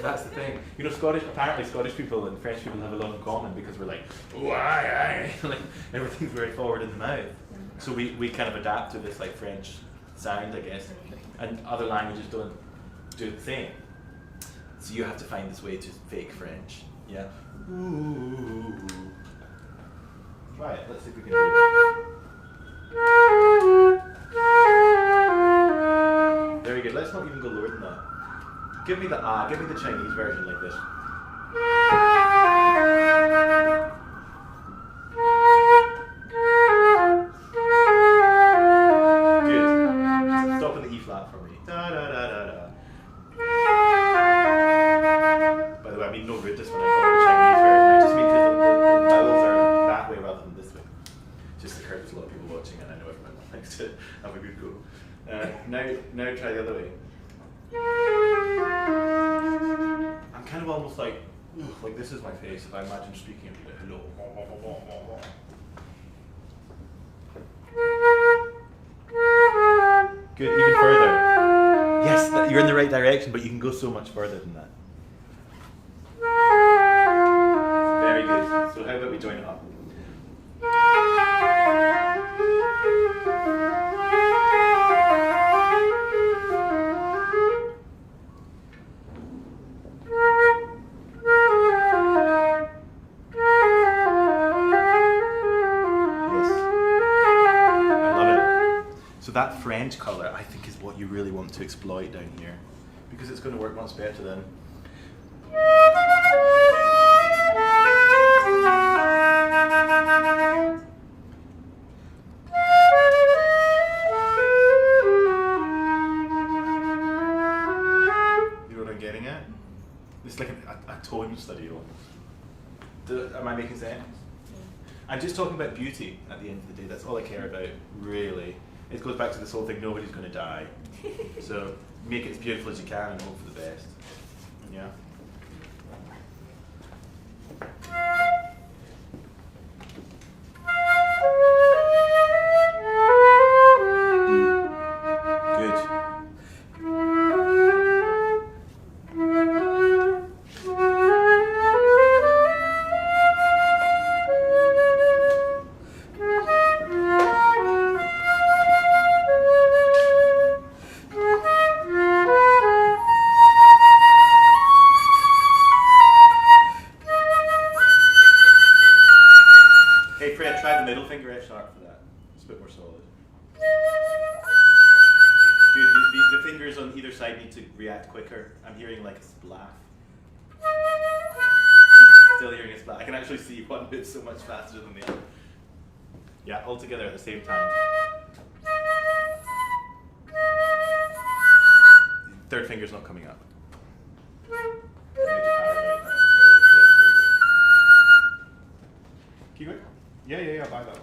That's the thing. You know, apparently Scottish people and French people have a lot in common because we're like, oh, aye, aye. Like, everything's very forward in the mouth. So we kind of adapt to this like French sound, I guess. And other languages don't do the same. So you have to find this way to fake French. Yeah? Ooh. Try it. Let's see if we can do it. Very good. Let's not even go lower than that. Give me the give me the Chinese version like this. Good. Stop in the E flat for me. Da da da da da. By the way, I mean no rudeness when I call it the Chinese version. I just mean because the vowels are that way rather than this way. Just occurred there's a lot of people watching and I know everyone likes to have a good go. Now try the other way. I'm kind of almost like this is my face if I imagine speaking and be like, hello. Good, even further. Yes, you're in the right direction, but you can go so much further than that. Very good. So how about we join it up? That French colour, I think, is what you really want to exploit down here, because it's going to work much better than. You know what I'm getting at? It's like a tone study almost. Am I making sense? I'm just talking about beauty at the end of the day. That's all I care about, really. It goes back to this whole thing, nobody's going to die. So make it as beautiful as you can and hope for the best. Yeah? Good. React quicker. I'm hearing like a splash. Still hearing a splash. I can actually see one bit so much faster than the other. Yeah, all together at the same time. Third finger's not coming up. Keep it? Yeah, buy that one.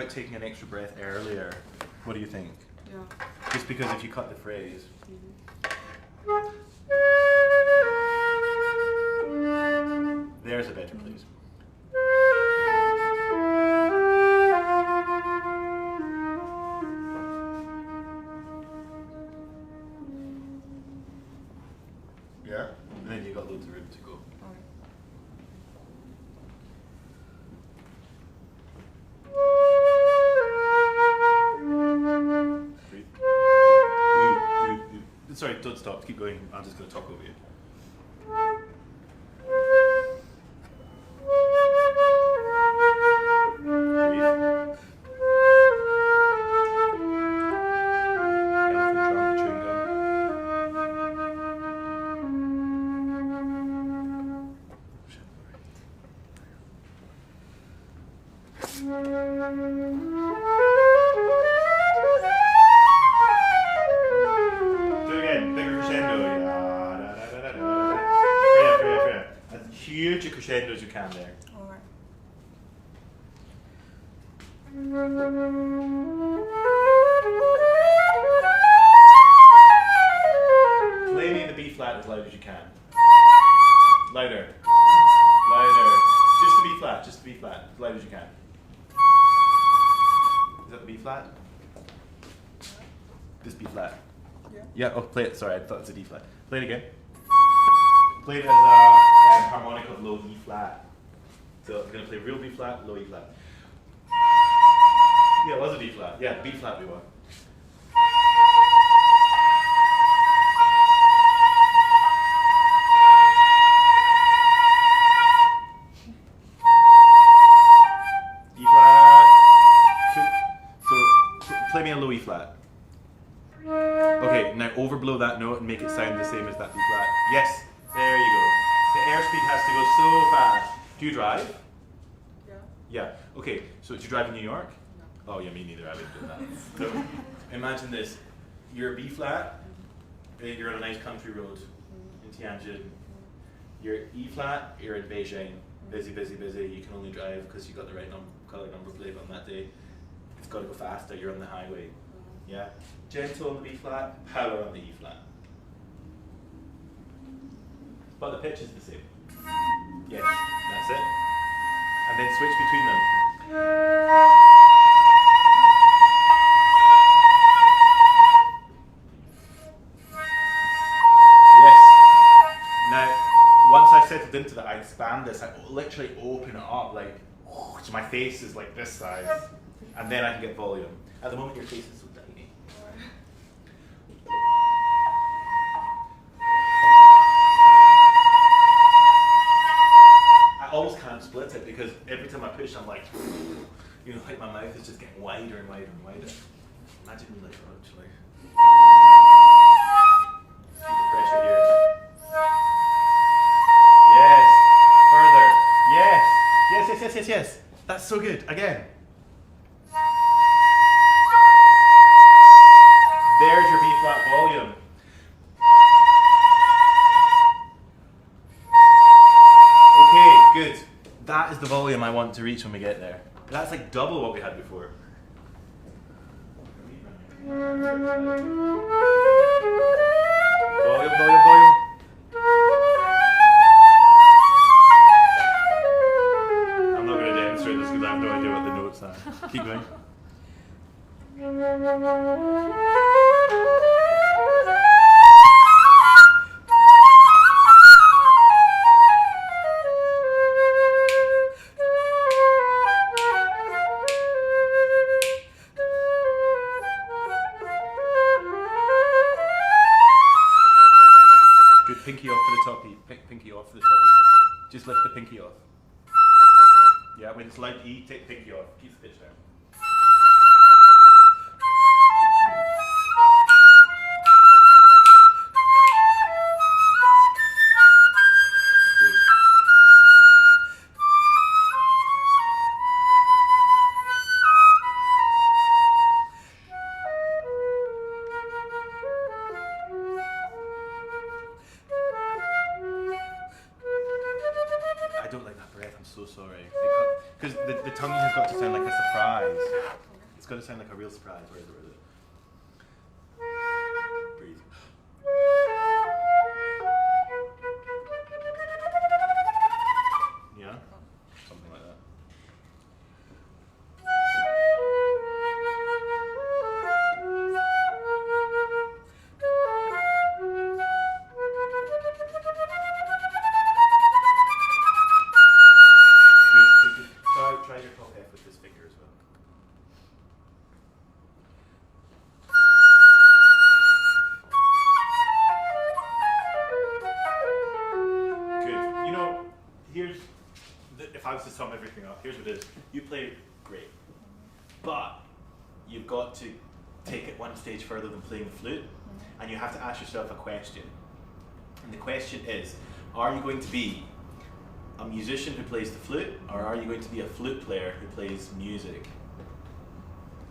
Taking an extra breath earlier. What do you think? Yeah. Just because if you cut the phrase. There's a better place. Yeah? And then you got loads of room to go. Sorry, don't stop. Keep going. I'm just going to talk over you. crescendo as you can there. Alright. Play me the B flat as loud as you can. Louder. Louder. Just the B flat, just the B flat, as loud as you can. Is that the B flat? This B flat. Yeah. Yeah, oh, play it. Sorry, I thought it was a D flat. Play it again. Play it as a harmonic of low E flat. So I'm going to play real B flat, low E flat. Yeah, it was a D flat. Yeah, B flat we want. E flat. So play me a low E flat. Okay, now overblow that note and make it sound the same as that B flat. Yes, there you go. The airspeed has to go so fast. Do you drive? Yeah. Yeah. Okay, so do you drive in New York? No. Oh yeah, me neither. I wouldn't do that. So imagine this. You're B flat. You're on a nice country road in Tianjin. You're E flat. You're in Beijing. Busy, busy, busy. You can only drive because you got the right color number plate on that day. It's got to go faster. You're on the highway. Yeah. Gentle on the B flat. Power on the E flat. But the pitch is the same. Yes, that's it. And then switch between them. Yes. Now, once I settled into that, I expand this. I literally open it up like, so my face is like this size. And then I can get volume. At the moment, your face is so tiny. I almost can't split it because every time I push, I'm like, you know, like my mouth is just getting wider and wider and wider. Imagine me like, actually. Feel the pressure here. Yes. Further. Yes. Yes, yes, yes, yes, yes. That's so good. Again. There's your B flat volume. Okay, good. That is the volume I want to reach when we get there. That's like double what we had before. Volume, volume, volume. I'm not going to demonstrate this because I have no idea what the notes are. Keep going. Good, pinky off for the toppy. Pinky off for the toppy. Just lift the pinky off. Yeah, when it's light E, take the pinky off. Keep the pitch down. I don't like that breath, I'm so sorry. Because the tongue has got to sound like a surprise. It's got to sound like a real surprise. Where is it? Where is it? Breathe. Yeah? Something like that. Try your top F with this finger as well. Good. You know, if I was to sum everything up, here's what it is. You play great, but you've got to take it one stage further than playing the flute, and you have to ask yourself a question. And the question is, are you going to be a musician who plays the flute, or are you going to be a flute player who plays music?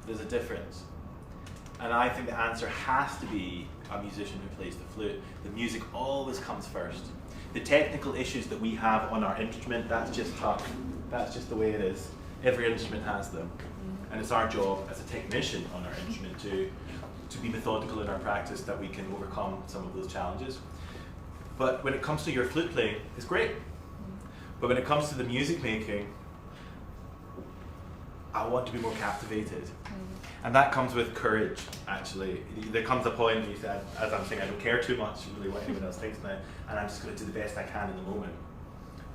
There's a difference. And I think the answer has to be a musician who plays the flute. The music always comes first. The technical issues that we have on our instrument, that's just tough. That's just the way it is. Every instrument has them. And it's our job as a technician on our instrument to be methodical in our practice, that we can overcome some of those challenges. But when it comes to your flute playing, it's great. But when it comes to the music making, I want to be more captivated. And that comes with courage, actually. There comes a point when you said, as I'm saying, I don't care too much really what anyone else thinks now, and I'm just going to do the best I can in the moment.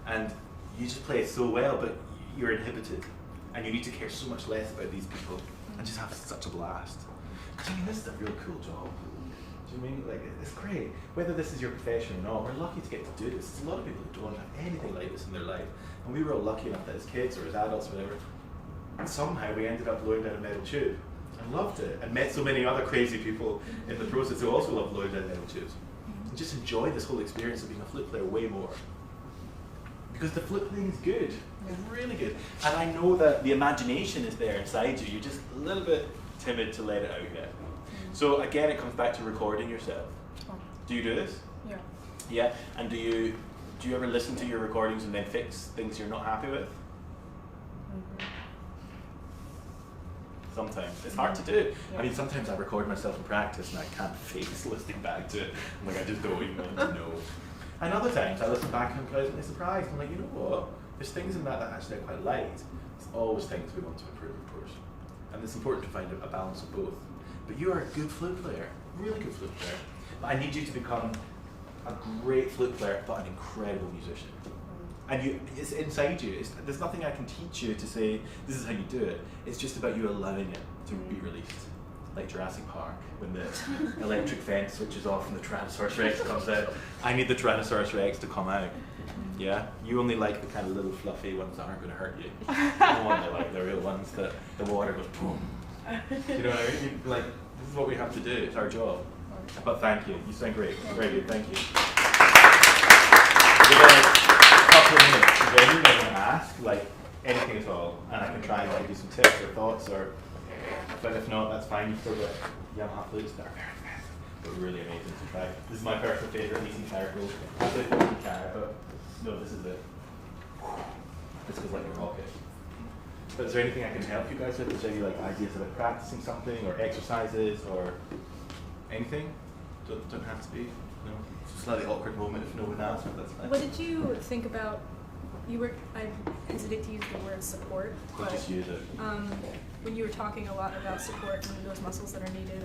And you just play it so well, but you're inhibited. And you need to care so much less about these people and just have such a blast. Because I mean, this is a real cool job. Do you mean? Like, it's great. Whether this is your profession or not, we're lucky to get to do this. There's a lot of people who don't have anything like this in their life. And we were all lucky enough that as kids or as adults or whatever, and somehow we ended up blowing down a metal tube and loved it, and met so many other crazy people in the process who also love blowing down metal tubes. And just enjoy this whole experience of being a flute player way more. Because the flute playing is good. It's really good. And I know that the imagination is there inside you. You're just a little bit timid to let it out yet. So again, it comes back to recording yourself. Do you do this? Yeah. Yeah. And do you ever listen to your recordings and then fix things you're not happy with? Sometimes. It's hard to do. Yeah. I mean, sometimes I record myself in practice and I can't face listening back to it. I'm like, I just don't even want to know. And other times I listen back and I'm pleasantly surprised. I'm like, you know what? There's things in that actually I quite liked. There's always things we want to improve, of course. And it's important to find a balance of both. But you are a good flute player, really good flute player. But I need you to become a great flute player, but an incredible musician. And it's inside you. There's nothing I can teach you to say, this is how you do it. It's just about you allowing it to be released. Like Jurassic Park, when the electric fence switches off and the Tyrannosaurus Rex comes out. I need the Tyrannosaurus Rex to come out. Yeah? You only like the kind of little fluffy ones that aren't going to hurt you. You want the real ones that the water goes boom. Do you know what I mean? Like, this is what we have to do. It's our job. But thank you. You sound great. Very good. Thank you. We've got a couple of minutes. Is there anything I want to ask? Like, anything at all? And I can try and give you some tips or thoughts, or... But if not, that's fine. You've still got Yamaha flutes that are very expensive, but really amazing to try. This is my personal favourite, easy carriage. I play the easy carriage, but no, this is it. This goes like a rocket. But is there anything I can help you guys with? Is there any like ideas about practicing something, or exercises, or anything? Don't have to be. No. It's a slightly awkward moment if no one asks, but that's fine. What did you think about? I hesitate to use the word support, We'll but just use it. when you were talking a lot about support and those muscles that are needed,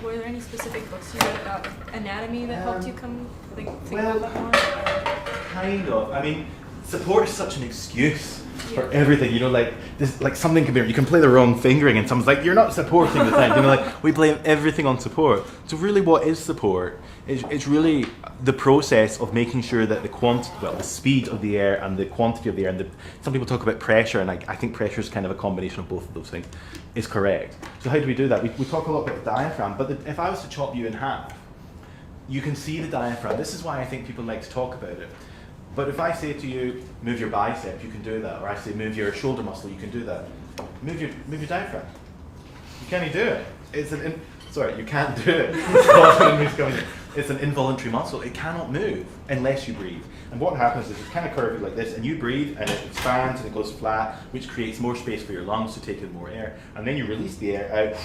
were there any specific books you read about anatomy that helped you think about that more? Kind of. I mean, support is such an excuse for everything. You know, like this, like something can be. You can play the wrong fingering, and someone's like, "You're not supporting the thing." You know, like we blame everything on support. So really, what is support? It's really the process of making sure that the speed of the air and the quantity of the air, and some people talk about pressure, and I think pressure is kind of a combination of both of those things, is correct. So how do we do that? We talk a lot about the diaphragm, but if I was to chop you in half, you can see the diaphragm. This is why I think people like to talk about it. But if I say to you, move your bicep, you can do that. Or I say, move your shoulder muscle, you can do that. Move your diaphragm. You can't do it. You can't do it. It's an involuntary muscle. It cannot move unless you breathe. And what happens is it's kind of curvy like this, and you breathe, and it expands, and it goes flat, which creates more space for your lungs to take in more air. And then you release the air out,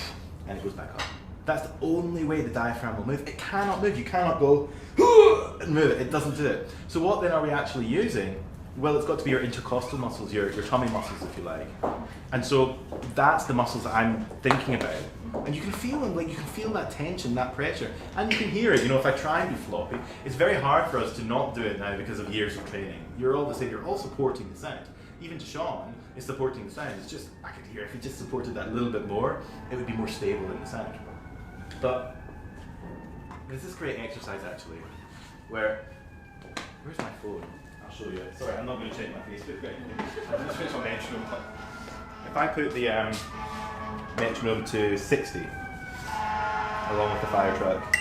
and it goes back up. That's the only way the diaphragm will move. It cannot move. You cannot go and move it. It doesn't do it. So what then are we actually using? Well, it's got to be your intercostal muscles, your tummy muscles, if you like. And so that's the muscles that I'm thinking about. And you can feel them, like you can feel that tension, that pressure, and you can hear it. You know, if I try and be floppy, it's very hard for us to not do it now because of years of training. You're all the same. You're all supporting the sound. Even DeShaun is supporting the sound. It's just I could hear if he just supported that a little bit more, it would be more stable in the sound. But there's this great exercise actually, where's my phone? I'll show you. Sorry, I'm not going to check my Facebook right now. I'm going to switch my metronome. If I put the metronome to 60, along with the fire truck,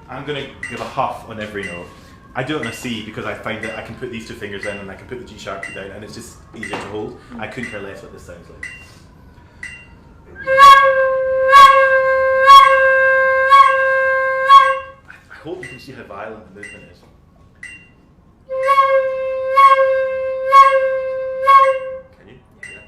I'm going to give a huff on every note. I do it on a C because I find that I can put these two fingers in and I can put the G sharp key down, and it's just easier to hold. I couldn't care less what this sounds like. see how violent the movement is. Can you? Yeah.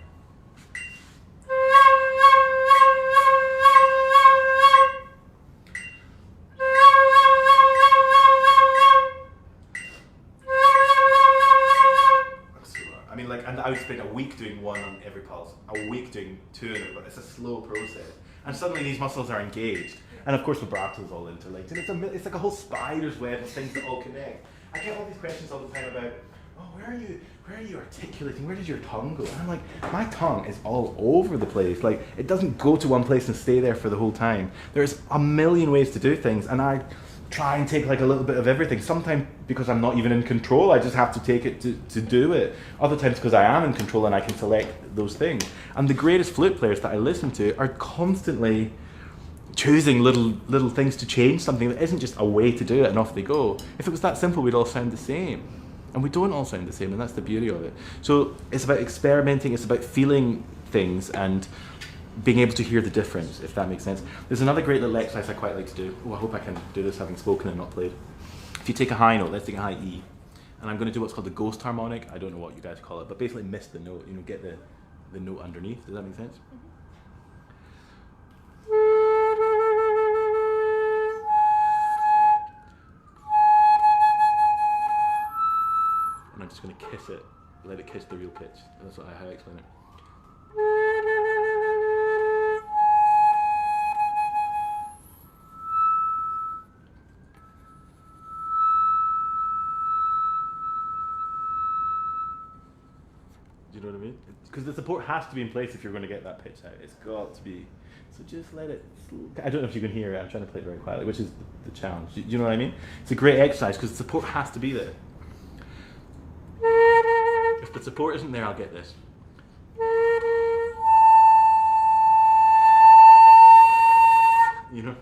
I mean, like, and I would spend a week doing one on every pulse, a week doing two of it, but it's a slow process. And suddenly these muscles are engaged. And of course vibrato's all interlinked. And it's like a whole spider's web of things that all connect. I get all these questions all the time about, oh, where are you articulating? Where does your tongue go? And I'm like, my tongue is all over the place. Like, it doesn't go to one place and stay there for the whole time. There's a million ways to do things, and I try and take like a little bit of everything. Sometimes because I'm not even in control, I just have to take it to do it. Other times because I am in control and I can select those things. And the greatest flute players that I listen to are constantly choosing little things to change something that isn't just a way to do it and off they go. If it was that simple, we'd all sound the same. And we don't all sound the same, and that's the beauty of it. So it's about experimenting, it's about feeling things and being able to hear the difference, if that makes sense. There's another great little exercise I quite like to do. Oh, I hope I can do this having spoken and not played. If you take a high note, let's take a high E, and I'm going to do what's called the ghost harmonic. I don't know what you guys call it, but basically miss the note, you know, get the note underneath. Does that make sense? And I'm just going to kiss it, let it kiss the real pitch. That's how I explain it. Do you know what I mean? Because the support has to be in place if you're going to get that pitch out. It's got to be. So just let it. I don't know if you can hear it. I'm trying to play it very quietly, which is the challenge. Do you know what I mean? It's a great exercise because the support has to be there. If the support isn't there, I'll get this. You know?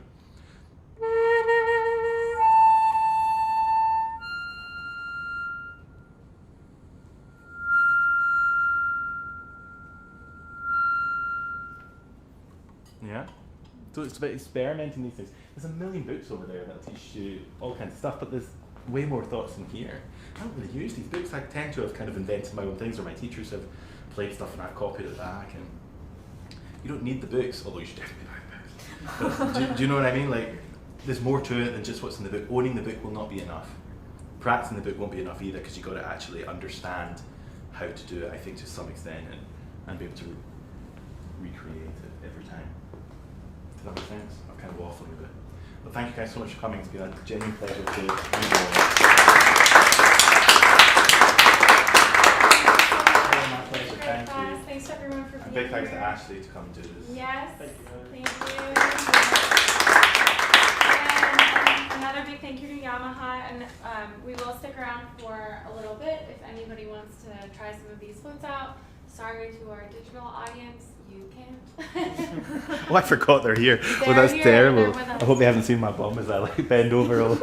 Yeah? So it's about experimenting these things. There's a million books over there that'll teach you all kinds of stuff, but there's way more thoughts in here. I don't really use these books. I tend to have kind of invented my own things, or my teachers have played stuff and I've copied it back. And you don't need the books, although you should definitely buy the books. But do you know what I mean? Like, there's more to it than just what's in the book. Owning the book will not be enough. Practicing the book won't be enough either, because you've got to actually understand how to do it, I think, to some extent, and be able to recreate it every time. Does that make sense? I'm kind of waffling a bit. But thank you guys so much for coming. It's been a genuine pleasure to meet you all. My pleasure, thank you. Thanks everyone for being And big thanks to here. Ashley to come and do this. Yes. Thank you. Thank you. And another big thank you to Yamaha, and we will stick around for a little bit if anybody wants to try some of these flutes out. Sorry to our digital audience, you can't. Oh, I forgot they're here. They're Well, that's here, terrible. they're with I us. hope they haven't seen my bum as I like bend over all